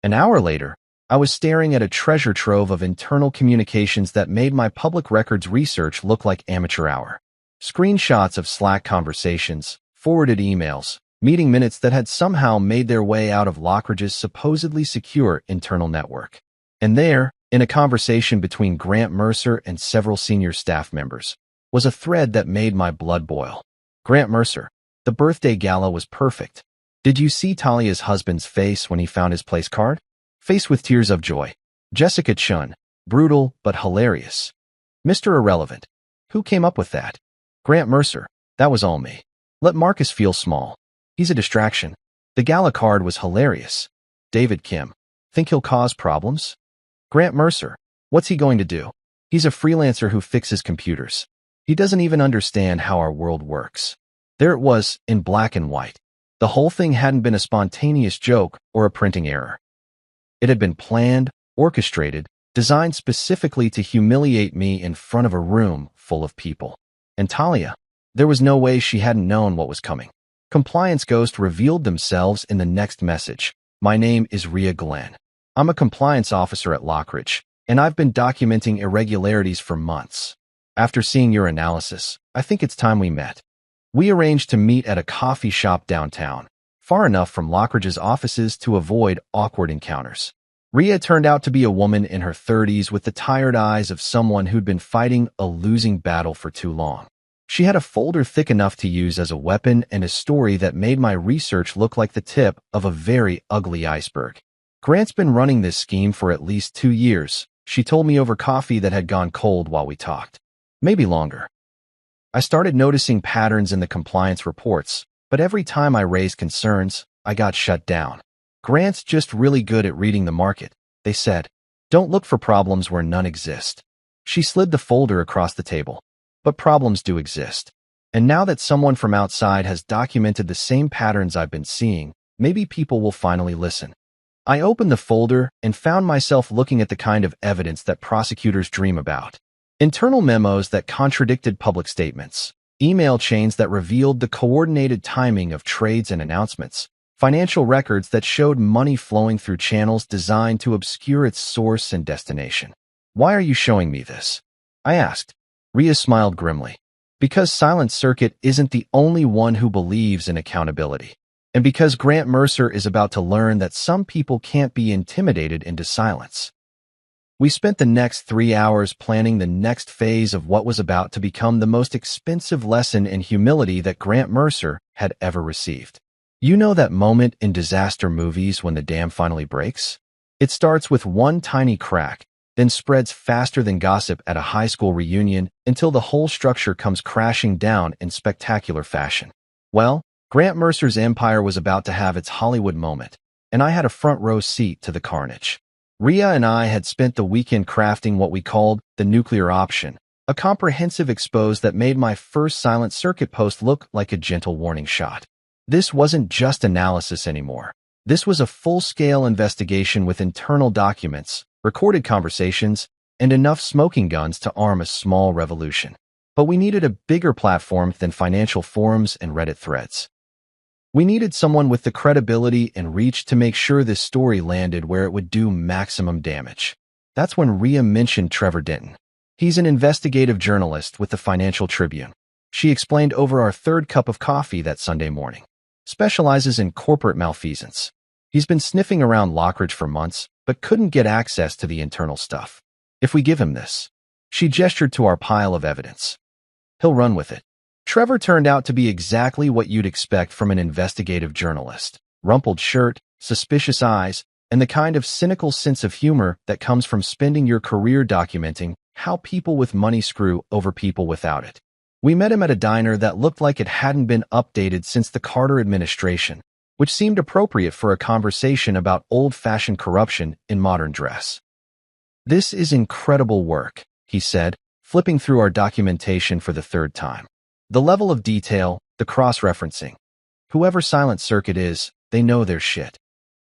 An hour later, I was staring at a treasure trove of internal communications that made my public records research look like amateur hour. Screenshots of Slack conversations, forwarded emails, meeting minutes that had somehow made their way out of Lockridge's supposedly secure internal network. And there, in a conversation between Grant Mercer and several senior staff members, was a thread that made my blood boil. Grant Mercer, the birthday gala was perfect. Did you see Talia's husband's face when he found his place card? Face with tears of joy. Jessica Chun, brutal but hilarious. Mr. Irrelevant, who came up with that? Grant Mercer, that was all me. Let Marcus feel small. He's a distraction. The gala card was hilarious. David Kim, think he'll cause problems? Grant Mercer, what's he going to do? He's a freelancer who fixes computers. He doesn't even understand how our world works. There it was, in black and white. The whole thing hadn't been a spontaneous joke or a printing error. It had been planned, orchestrated, designed specifically to humiliate me in front of a room full of people. And Talia, there was no way she hadn't known what was coming. Compliance Ghost revealed themselves in the next message. My name is Rhea Glenn. I'm a compliance officer at Lockridge, and I've been documenting irregularities for months. After seeing your analysis, I think it's time we met. We arranged to meet at a coffee shop downtown, far enough from Lockridge's offices to avoid awkward encounters. Rhea turned out to be a woman in her 30s with the tired eyes of someone who'd been fighting a losing battle for too long. She had a folder thick enough to use as a weapon and a story that made my research look like the tip of a very ugly iceberg. Grant's been running this scheme for at least 2 years, she told me over coffee that had gone cold while we talked. Maybe longer. I started noticing patterns in the compliance reports, but every time I raised concerns, I got shut down. Grant's just really good at reading the market, they said. Don't look for problems where none exist. She slid the folder across the table. But problems do exist. And now that someone from outside has documented the same patterns I've been seeing, maybe people will finally listen. I opened the folder and found myself looking at the kind of evidence that prosecutors dream about. Internal memos that contradicted public statements, email chains that revealed the coordinated timing of trades and announcements, financial records that showed money flowing through channels designed to obscure its source and destination. Why are you showing me this? I asked. Rhea smiled grimly. Because Silent Circuit isn't the only one who believes in accountability. And because Grant Mercer is about to learn that some people can't be intimidated into silence. We spent the next 3 hours planning the next phase of what was about to become the most expensive lesson in humility that Grant Mercer had ever received. You know that moment in disaster movies when the dam finally breaks? It starts with one tiny crack, then spreads faster than gossip at a high school reunion until the whole structure comes crashing down in spectacular fashion. Well, Grant Mercer's empire was about to have its Hollywood moment, and I had a front row seat to the carnage. Rhea and I had spent the weekend crafting what we called the nuclear option, a comprehensive expose that made my first Silent Circuit post look like a gentle warning shot. This wasn't just analysis anymore. This was a full-scale investigation with internal documents, recorded conversations, and enough smoking guns to arm a small revolution. But we needed a bigger platform than financial forums and Reddit threads. We needed someone with the credibility and reach to make sure this story landed where it would do maximum damage. That's when Rhea mentioned Trevor Denton. He's an investigative journalist with the Financial Tribune. She explained over our third cup of coffee that Sunday morning. Specializes in corporate malfeasance. He's been sniffing around Lockridge for months, but couldn't get access to the internal stuff. If we give him this, she gestured to our pile of evidence. He'll run with it. Trevor turned out to be exactly what you'd expect from an investigative journalist. Rumpled shirt, suspicious eyes, and the kind of cynical sense of humor that comes from spending your career documenting how people with money screw over people without it. We met him at a diner that looked like it hadn't been updated since the Carter administration, which seemed appropriate for a conversation about old-fashioned corruption in modern dress. This is incredible work, he said, flipping through our documentation for the third time. The level of detail, the cross-referencing. Whoever Silent Circuit is, they know their shit.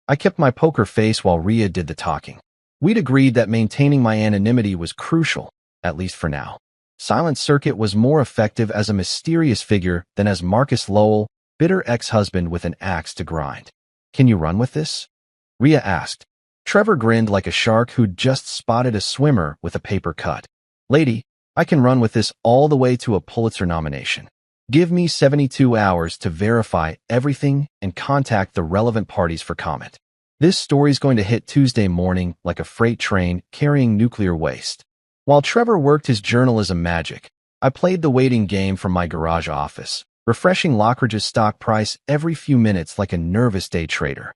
I kept my poker face while Rhea did the talking. We'd agreed that maintaining my anonymity was crucial, at least for now. Silent Circuit was more effective as a mysterious figure than as Marcus Lowell, bitter ex-husband with an axe to grind. Can you run with this? Rhea asked. Trevor grinned like a shark who'd just spotted a swimmer with a paper cut. Lady, I can run with this all the way to a Pulitzer nomination. Give me 72 hours to verify everything and contact the relevant parties for comment. This story's going to hit Tuesday morning like a freight train carrying nuclear waste. While Trevor worked his journalism magic, I played the waiting game from my garage office, refreshing Lockridge's stock price every few minutes like a nervous day trader.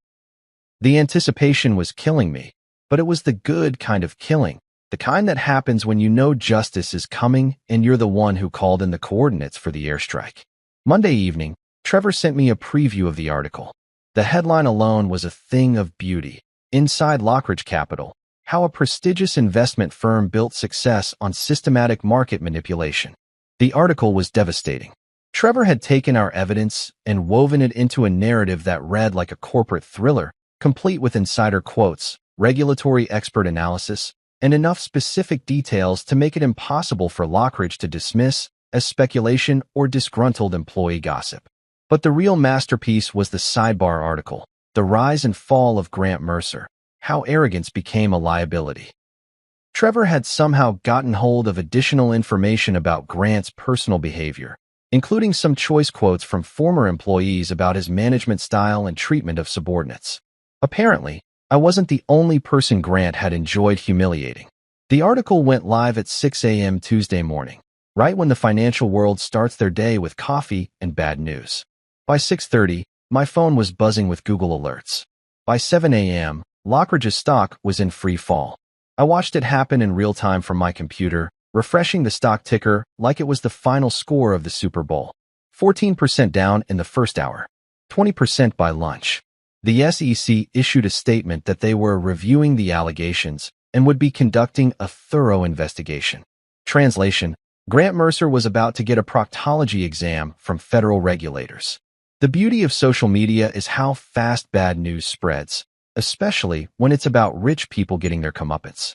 The anticipation was killing me, but it was the good kind of killing, the kind that happens when you know justice is coming and you're the one who called in the coordinates for the airstrike. Monday evening, Trevor sent me a preview of the article. The headline alone was a thing of beauty. Inside Lockridge Capital, how a prestigious investment firm built success on systematic market manipulation. The article was devastating. Trevor had taken our evidence and woven it into a narrative that read like a corporate thriller, complete with insider quotes, regulatory expert analysis, and enough specific details to make it impossible for Lockridge to dismiss as speculation or disgruntled employee gossip. But the real masterpiece was the sidebar article, The Rise and Fall of Grant Mercer, How Arrogance Became a Liability. Trevor had somehow gotten hold of additional information about Grant's personal behavior, including some choice quotes from former employees about his management style and treatment of subordinates. Apparently, I wasn't the only person Grant had enjoyed humiliating. The article went live at 6 a.m. Tuesday morning, right when the financial world starts their day with coffee and bad news. By 6:30, my phone was buzzing with Google alerts. By 7 a.m., Lockridge's stock was in free fall. I watched it happen in real time from my computer, refreshing the stock ticker like it was the final score of the Super Bowl. 14% down in the first hour, 20% by lunch. The SEC issued a statement that they were reviewing the allegations and would be conducting a thorough investigation. Translation: Grant Mercer was about to get a proctology exam from federal regulators. The beauty of social media is how fast bad news spreads, especially when it's about rich people getting their comeuppance.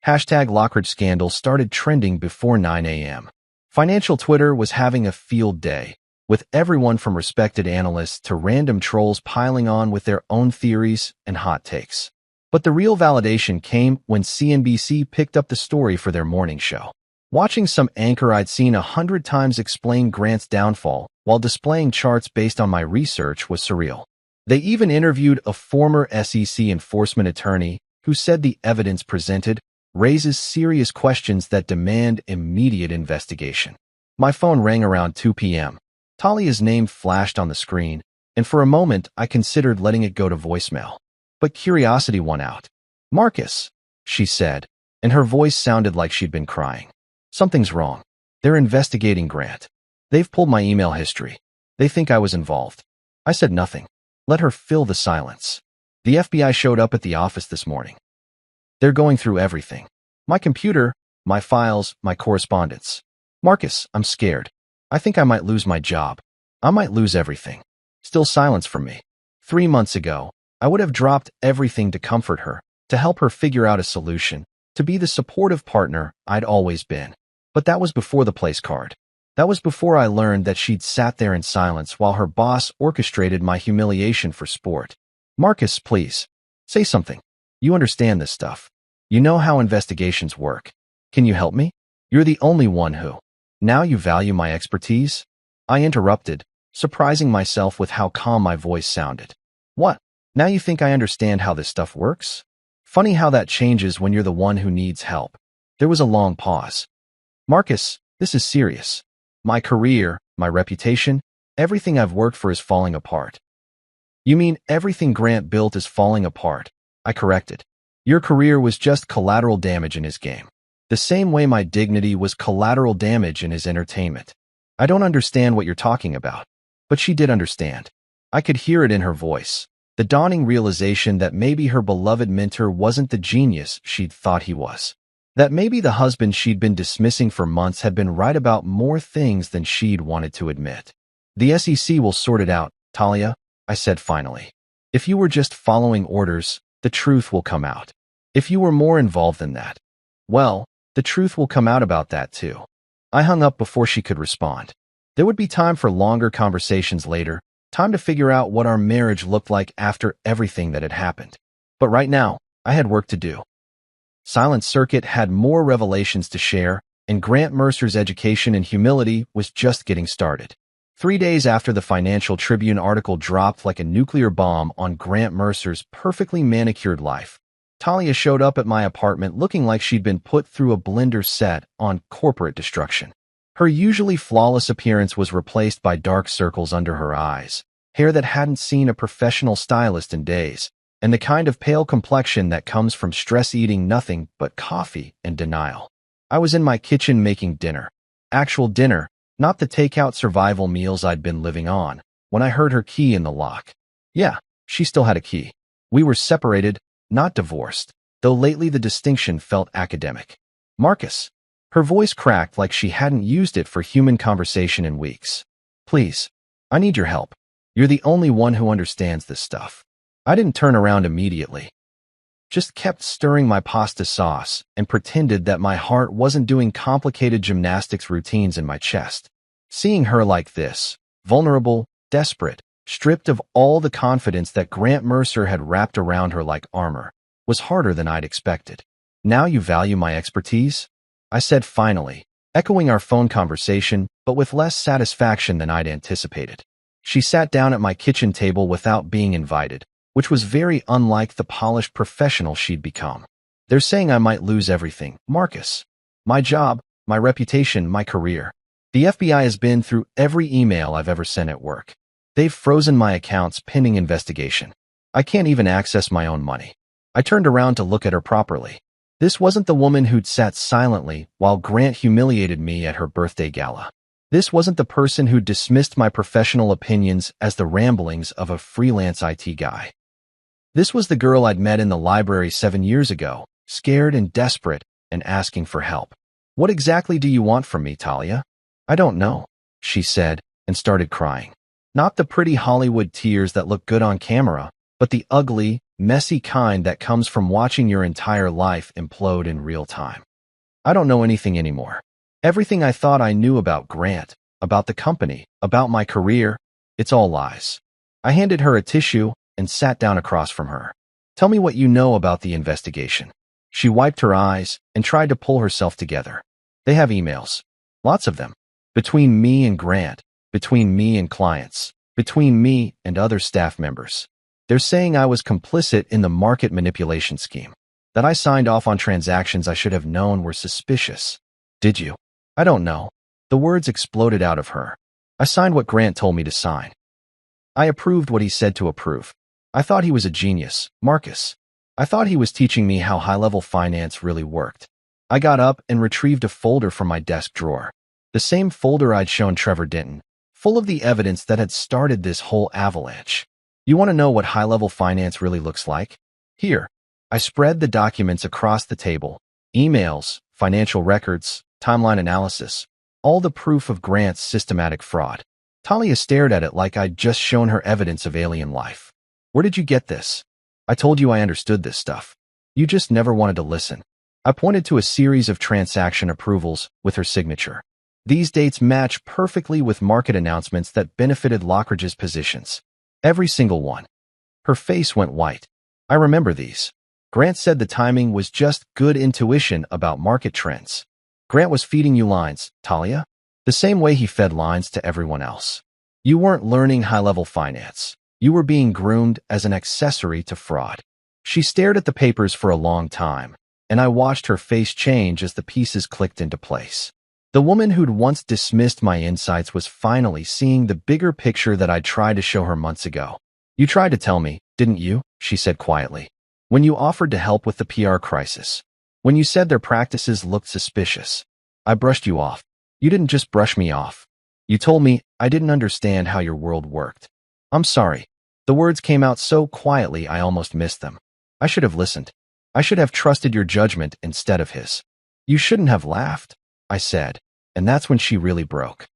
Hashtag Lockridge scandal started trending before 9 a.m. Financial Twitter was having a field day, with everyone from respected analysts to random trolls piling on with their own theories and hot takes. But the real validation came when CNBC picked up the story for their morning show. Watching some anchor I'd seen 100 times explain Grant's downfall while displaying charts based on my research was surreal. They even interviewed a former SEC enforcement attorney who said the evidence presented raises serious questions that demand immediate investigation. My phone rang around 2 p.m. Talia's name flashed on the screen, and for a moment I considered letting it go to voicemail. But curiosity won out. "Marcus," she said, and her voice sounded like she'd been crying. "Something's wrong. They're investigating Grant. They've pulled my email history. They think I was involved." I said nothing. Let her fill the silence. "The FBI showed up at the office this morning. They're going through everything. My computer, my files, my correspondence. Marcus, I'm scared. I think I might lose my job. I might lose everything." Still silence from me. 3 months ago, I would have dropped everything to comfort her, to help her figure out a solution, to be the supportive partner I'd always been. But that was before the place card. That was before I learned that she'd sat there in silence while her boss orchestrated my humiliation for sport. "Marcus, please, say something. You understand this stuff. You know how investigations work. Can you help me? You're the only one who. Now you value my expertise?" I interrupted, surprising myself with how calm my voice sounded. "What? Now you think I understand how this stuff works? Funny how that changes when you're the one who needs help." There was a long pause. "Marcus, this is serious. My career, my reputation, everything I've worked for is falling apart." "You mean everything Grant built is falling apart?" I corrected. "Your career was just collateral damage in his game. The same way my dignity was collateral damage in his entertainment." "I don't understand what you're talking about." But she did understand. I could hear it in her voice, the dawning realization that maybe her beloved mentor wasn't the genius she'd thought he was. That maybe the husband she'd been dismissing for months had been right about more things than she'd wanted to admit. "The SEC will sort it out, Talia," I said finally. "If you were just following orders, the truth will come out. If you were more involved than that, well, the truth will come out about that too." I hung up before she could respond. There would be time for longer conversations later, time to figure out what our marriage looked like after everything that had happened. But right now, I had work to do. Silent Circuit had more revelations to share, and Grant Mercer's education in humility was just getting started. 3 days after the Financial Tribune article dropped like a nuclear bomb on Grant Mercer's perfectly manicured life, Talia showed up at my apartment looking like she'd been put through a blender set on corporate destruction. Her usually flawless appearance was replaced by dark circles under her eyes, hair that hadn't seen a professional stylist in days, and the kind of pale complexion that comes from stress eating nothing but coffee and denial. I was in my kitchen making dinner. Actual dinner, not the takeout survival meals I'd been living on, when I heard her key in the lock. Yeah, she still had a key. We were separated, not divorced, though lately the distinction felt academic. "Marcus." Her voice cracked like she hadn't used it for human conversation in weeks. "Please, I need your help. You're the only one who understands this stuff." I didn't turn around immediately. Just kept stirring my pasta sauce and pretended that my heart wasn't doing complicated gymnastics routines in my chest. Seeing her like this, vulnerable, desperate, stripped of all the confidence that Grant Mercer had wrapped around her like armor, was harder than I'd expected. Now you value my expertise? I said finally, echoing our phone conversation, but with less satisfaction than I'd anticipated. She sat down at my kitchen table without being invited, which was very unlike the polished professional she'd become. They're saying I might lose everything, Marcus. My job, my reputation, my career. The FBI has been through every email I've ever sent at work. They've frozen my accounts pending investigation. I can't even access my own money. I turned around to look at her properly. This wasn't the woman who'd sat silently while Grant humiliated me at her birthday gala. This wasn't the person who dismissed my professional opinions as the ramblings of a freelance IT guy. This was the girl I'd met in the library 7 years ago, scared and desperate and asking for help. What exactly do you want from me, Talia? I don't know, she said and started crying. Not the pretty Hollywood tears that look good on camera, but the ugly, messy kind that comes from watching your entire life implode in real time. I don't know anything anymore. Everything I thought I knew about Grant, about the company, about my career, it's all lies. I handed her a tissue and sat down across from her. Tell me what you know about the investigation. She wiped her eyes and tried to pull herself together. They have emails. Lots of them. Between me and Grant, between me and clients, between me and other staff members. They're saying I was complicit in the market manipulation scheme, that I signed off on transactions I should have known were suspicious. Did you? I don't know. The words exploded out of her. I signed what Grant told me to sign. I approved what he said to approve. I thought he was a genius, Marcus. I thought he was teaching me how high-level finance really worked. I got up and retrieved a folder from my desk drawer. The same folder I'd shown Trevor Denton, full of the evidence that had started this whole avalanche. You want to know what high-level finance really looks like? Here. I spread the documents across the table. Emails, financial records, timeline analysis, all the proof of Grant's systematic fraud. Talia stared at it like I'd just shown her evidence of alien life. Where did you get this? I told you I understood this stuff. You just never wanted to listen. I pointed to a series of transaction approvals with her signature. These dates match perfectly with market announcements that benefited Lockridge's positions. Every single one. Her face went white. I remember these. Grant said the timing was just good intuition about market trends. Grant was feeding you lines, Talia, the same way he fed lines to everyone else. You weren't learning high-level finance. You were being groomed as an accessory to fraud. She stared at the papers for a long time, and I watched her face change as the pieces clicked into place. The woman who'd once dismissed my insights was finally seeing the bigger picture that I'd tried to show her months ago. You tried to tell me, didn't you? She said quietly. When you offered to help with the PR crisis. When you said their practices looked suspicious. I brushed you off. You didn't just brush me off. You told me I didn't understand how your world worked. I'm sorry. The words came out so quietly I almost missed them. I should have listened. I should have trusted your judgment instead of his. You shouldn't have laughed, I said, and that's when she really broke.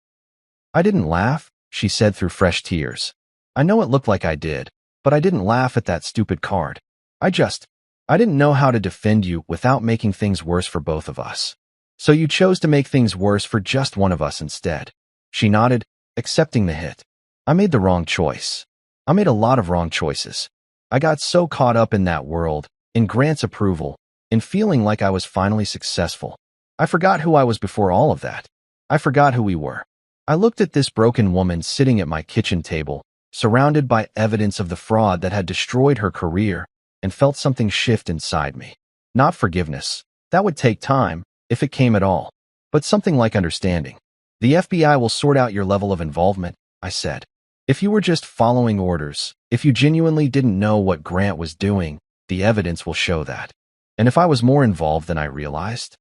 I didn't laugh, she said through fresh tears. I know it looked like I did, but I didn't laugh at that stupid card. I didn't know how to defend you without making things worse for both of us. So you chose to make things worse for just one of us instead. She nodded, accepting the hit. I made the wrong choice. I made a lot of wrong choices. I got so caught up in that world, in Grant's approval, in feeling like I was finally successful. I forgot who I was before all of that. I forgot who we were. I looked at this broken woman sitting at my kitchen table, surrounded by evidence of the fraud that had destroyed her career, and felt something shift inside me. Not forgiveness. That would take time, if it came at all. But something like understanding. The FBI will sort out your level of involvement, I said. If you were just following orders, if you genuinely didn't know what Grant was doing, the evidence will show that. And if I was more involved than I realized,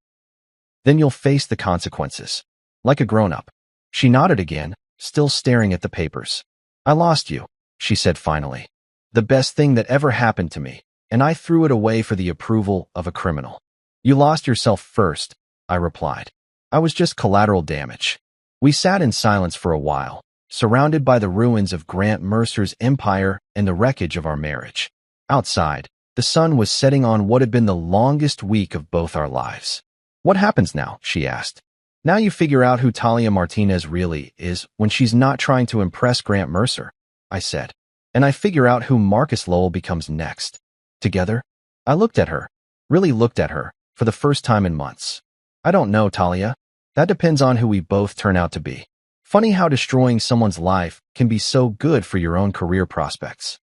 then you'll face the consequences. Like a grown-up. She nodded again, still staring at the papers. I lost you, she said finally. The best thing that ever happened to me, and I threw it away for the approval of a criminal. You lost yourself first, I replied. I was just collateral damage. We sat in silence for a while, surrounded by the ruins of Grant Mercer's empire and the wreckage of our marriage. Outside, the sun was setting on what had been the longest week of both our lives. What happens now? She asked. Now you figure out who Talia Martinez really is when she's not trying to impress Grant Mercer, I said. And I figure out who Marcus Lowell becomes next. Together? I looked at her, really looked at her, for the first time in months. I don't know, Talia. That depends on who we both turn out to be. Funny how destroying someone's life can be so good for your own career prospects.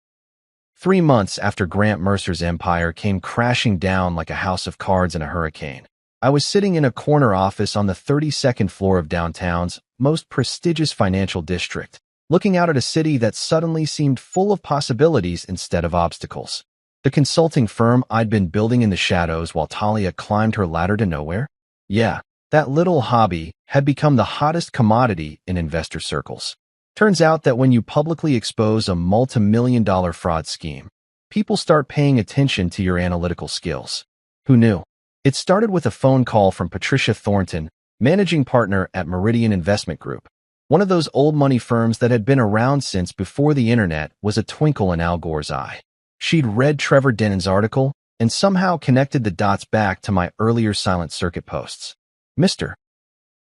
3 months after Grant Mercer's empire came crashing down like a house of cards in a hurricane, I was sitting in a corner office on the 32nd floor of downtown's most prestigious financial district, looking out at a city that suddenly seemed full of possibilities instead of obstacles. The consulting firm I'd been building in the shadows while Talia climbed her ladder to nowhere? Yeah, that little hobby had become the hottest commodity in investor circles. Turns out that when you publicly expose a multi-million-dollar fraud scheme, people start paying attention to your analytical skills. Who knew? It started with a phone call from Patricia Thornton, managing partner at Meridian Investment Group, one of those old money firms that had been around since before the internet was a twinkle in Al Gore's eye. She'd read Trevor Dennon's article and somehow connected the dots back to my earlier silent circuit posts. Mr.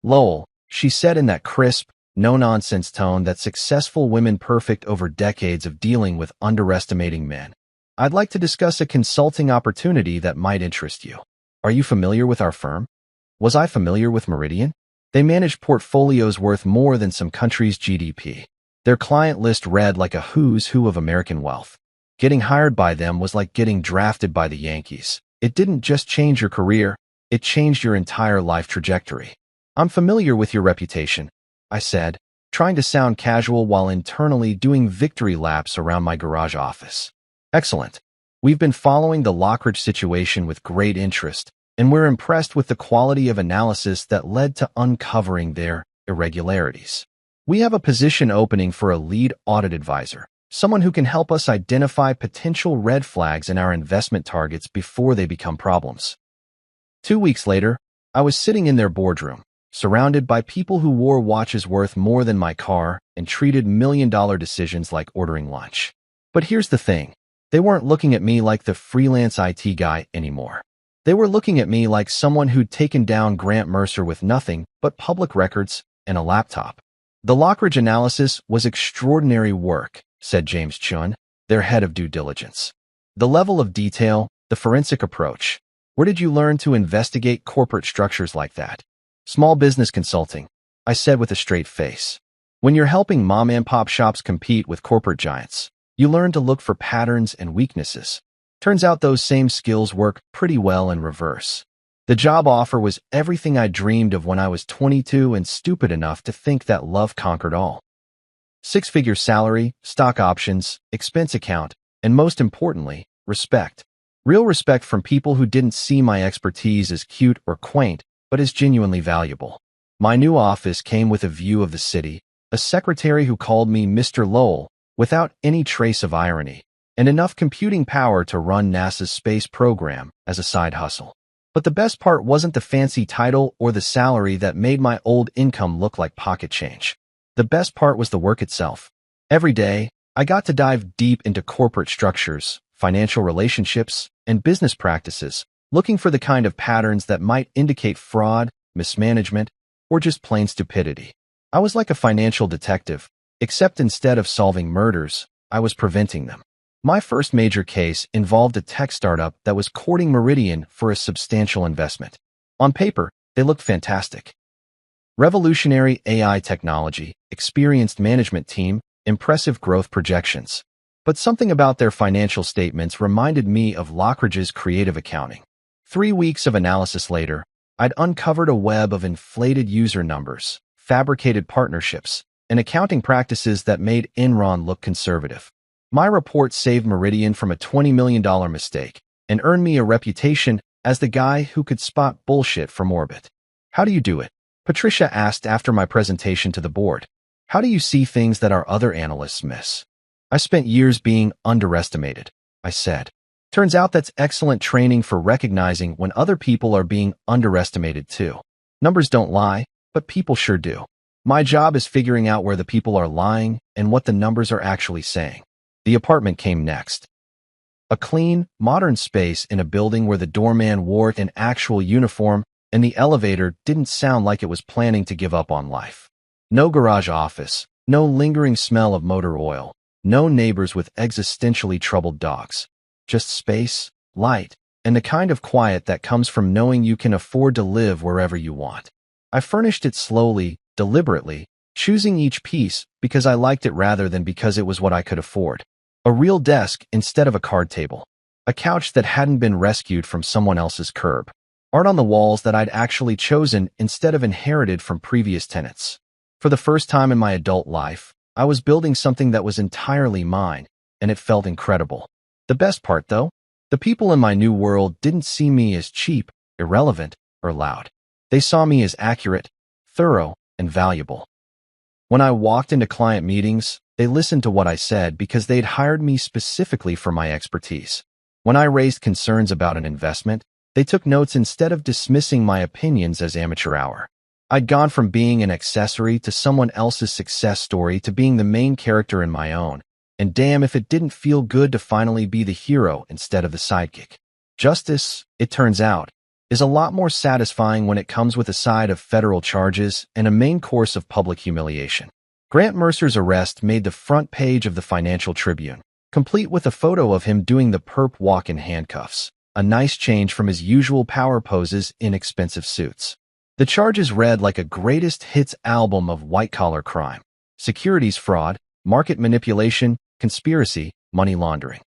Lowell, she said in that crisp, no-nonsense tone that successful women perfect over decades of dealing with underestimating men. I'd like to discuss a consulting opportunity that might interest you. Are you familiar with our firm? Was I familiar with Meridian? They managed portfolios worth more than some countries' GDP. Their client list read like a who's who of American wealth. Getting hired by them was like getting drafted by the Yankees. It didn't just change your career, it changed your entire life trajectory. I'm familiar with your reputation, I said, trying to sound casual while internally doing victory laps around my garage office. Excellent. We've been following the Lockridge situation with great interest, and we're impressed with the quality of analysis that led to uncovering their irregularities. We have a position opening for a lead audit advisor, someone who can help us identify potential red flags in our investment targets before they become problems. 2 weeks later, I was sitting in their boardroom, surrounded by people who wore watches worth more than my car and treated million-dollar decisions like ordering lunch. But here's the thing. They weren't looking at me like the freelance IT guy anymore. They were looking at me like someone who'd taken down Grant Mercer with nothing but public records and a laptop. The Lockridge analysis was extraordinary work, said James Chun, their head of due diligence. The level of detail, the forensic approach. Where did you learn to investigate corporate structures like that? Small business consulting, I said with a straight face. When you're helping mom-and-pop shops compete with corporate giants, you learn to look for patterns and weaknesses. Turns out those same skills work pretty well in reverse. The job offer was everything I dreamed of when I was 22 and stupid enough to think that love conquered all. 6-figure salary, stock options, expense account, and most importantly, respect. Real respect from people who didn't see my expertise as cute or quaint, but as genuinely valuable. My new office came with a view of the city, a secretary who called me Mr. Lowell without any trace of irony, and enough computing power to run NASA's space program as a side hustle. But the best part wasn't the fancy title or the salary that made my old income look like pocket change. The best part was the work itself. Every day, I got to dive deep into corporate structures, financial relationships, and business practices, looking for the kind of patterns that might indicate fraud, mismanagement, or just plain stupidity. I was like a financial detective, except instead of solving murders, I was preventing them. My first major case involved a tech startup that was courting Meridian for a substantial investment. On paper, they looked fantastic. Revolutionary AI technology, experienced management team, impressive growth projections. But something about their financial statements reminded me of Lockridge's creative accounting. 3 weeks of analysis later, I'd uncovered a web of inflated user numbers, fabricated partnerships, and accounting practices that made Enron look conservative. My report saved Meridian from a $20 million mistake and earned me a reputation as the guy who could spot bullshit from orbit. How do you do it? Patricia asked after my presentation to the board. How do you see things that our other analysts miss? I spent years being underestimated, I said. Turns out that's excellent training for recognizing when other people are being underestimated too. Numbers don't lie, but people sure do. My job is figuring out where the people are lying and what the numbers are actually saying. The apartment came next. A clean, modern space in a building where the doorman wore an actual uniform and the elevator didn't sound like it was planning to give up on life. No garage office, no lingering smell of motor oil, no neighbors with existentially troubled dogs. Just space, light, and the kind of quiet that comes from knowing you can afford to live wherever you want. I furnished it slowly, deliberately, choosing each piece because I liked it rather than because it was what I could afford. A real desk instead of a card table. A couch that hadn't been rescued from someone else's curb. Art on the walls that I'd actually chosen instead of inherited from previous tenants. For the first time in my adult life, I was building something that was entirely mine, and it felt incredible. The best part, though, the people in my new world didn't see me as cheap, irrelevant, or loud. They saw me as accurate, thorough, and valuable. When I walked into client meetings, they listened to what I said because they'd hired me specifically for my expertise. When I raised concerns about an investment, they took notes instead of dismissing my opinions as amateur hour. I'd gone from being an accessory to someone else's success story to being the main character in my own, and damn if it didn't feel good to finally be the hero instead of the sidekick. Justice, it turns out, is a lot more satisfying when it comes with a side of federal charges and a main course of public humiliation. Grant Mercer's arrest made the front page of the Financial Tribune, complete with a photo of him doing the perp walk in handcuffs, a nice change from his usual power poses in expensive suits. The charges read like a greatest hits album of white-collar crime: securities fraud, market manipulation, conspiracy, money laundering.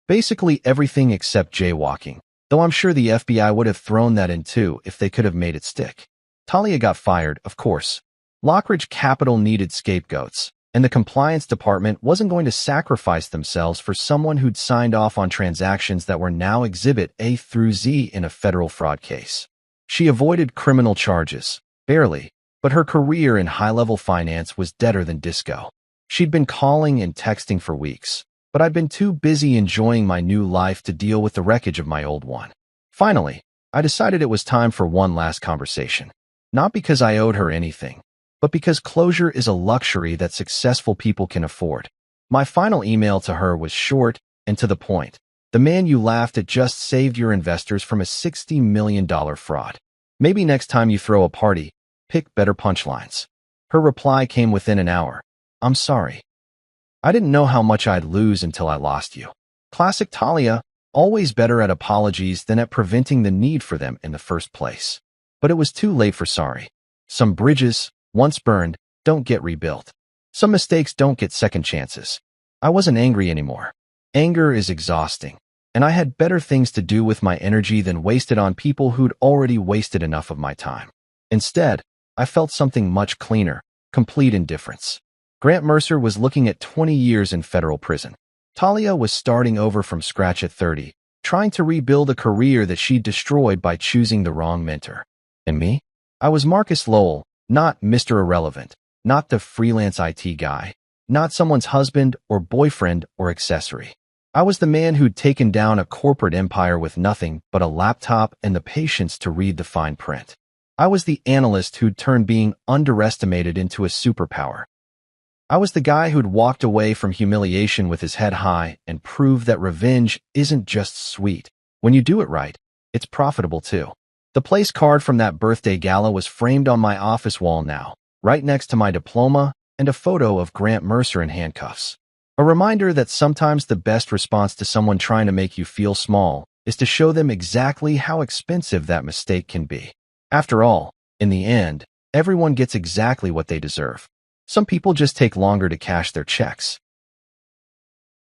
Basically everything except jaywalking, though I'm sure the FBI would have thrown that in too if they could have made it stick. Talia got fired, of course. Lockridge Capital needed scapegoats, and the compliance department wasn't going to sacrifice themselves for someone who'd signed off on transactions that were now Exhibit A through Z in a federal fraud case. She avoided criminal charges, barely, but her career in high-level finance was deader than disco. She'd been calling and texting for weeks, but I'd been too busy enjoying my new life to deal with the wreckage of my old one. Finally, I decided it was time for one last conversation. Not because I owed her anything, but because closure is a luxury that successful people can afford. My final email to her was short and to the point. The man you laughed at just saved your investors from a $60 million fraud. Maybe next time you throw a party, pick better punchlines. Her reply came within an hour. I'm sorry. I didn't know how much I'd lose until I lost you. Classic Talia, always better at apologies than at preventing the need for them in the first place. But it was too late for sorry. Some bridges, once burned, don't get rebuilt. Some mistakes don't get second chances. I wasn't angry anymore. Anger is exhausting, and I had better things to do with my energy than waste it on people who'd already wasted enough of my time. Instead, I felt something much cleaner: complete indifference. Grant Mercer was looking at 20 years in federal prison. Talia was starting over from scratch at 30, trying to rebuild a career that she'd destroyed by choosing the wrong mentor. And me? I was Marcus Lowell, not Mr. Irrelevant, not the freelance IT guy, not someone's husband or boyfriend or accessory. I was the man who'd taken down a corporate empire with nothing but a laptop and the patience to read the fine print. I was the analyst who'd turned being underestimated into a superpower. I was the guy who'd walked away from humiliation with his head high and proved that revenge isn't just sweet. When you do it right, it's profitable too. The place card from that birthday gala was framed on my office wall now, right next to my diploma and a photo of Grant Mercer in handcuffs. A reminder that sometimes the best response to someone trying to make you feel small is to show them exactly how expensive that mistake can be. After all, in the end, everyone gets exactly what they deserve. Some people just take longer to cash their checks.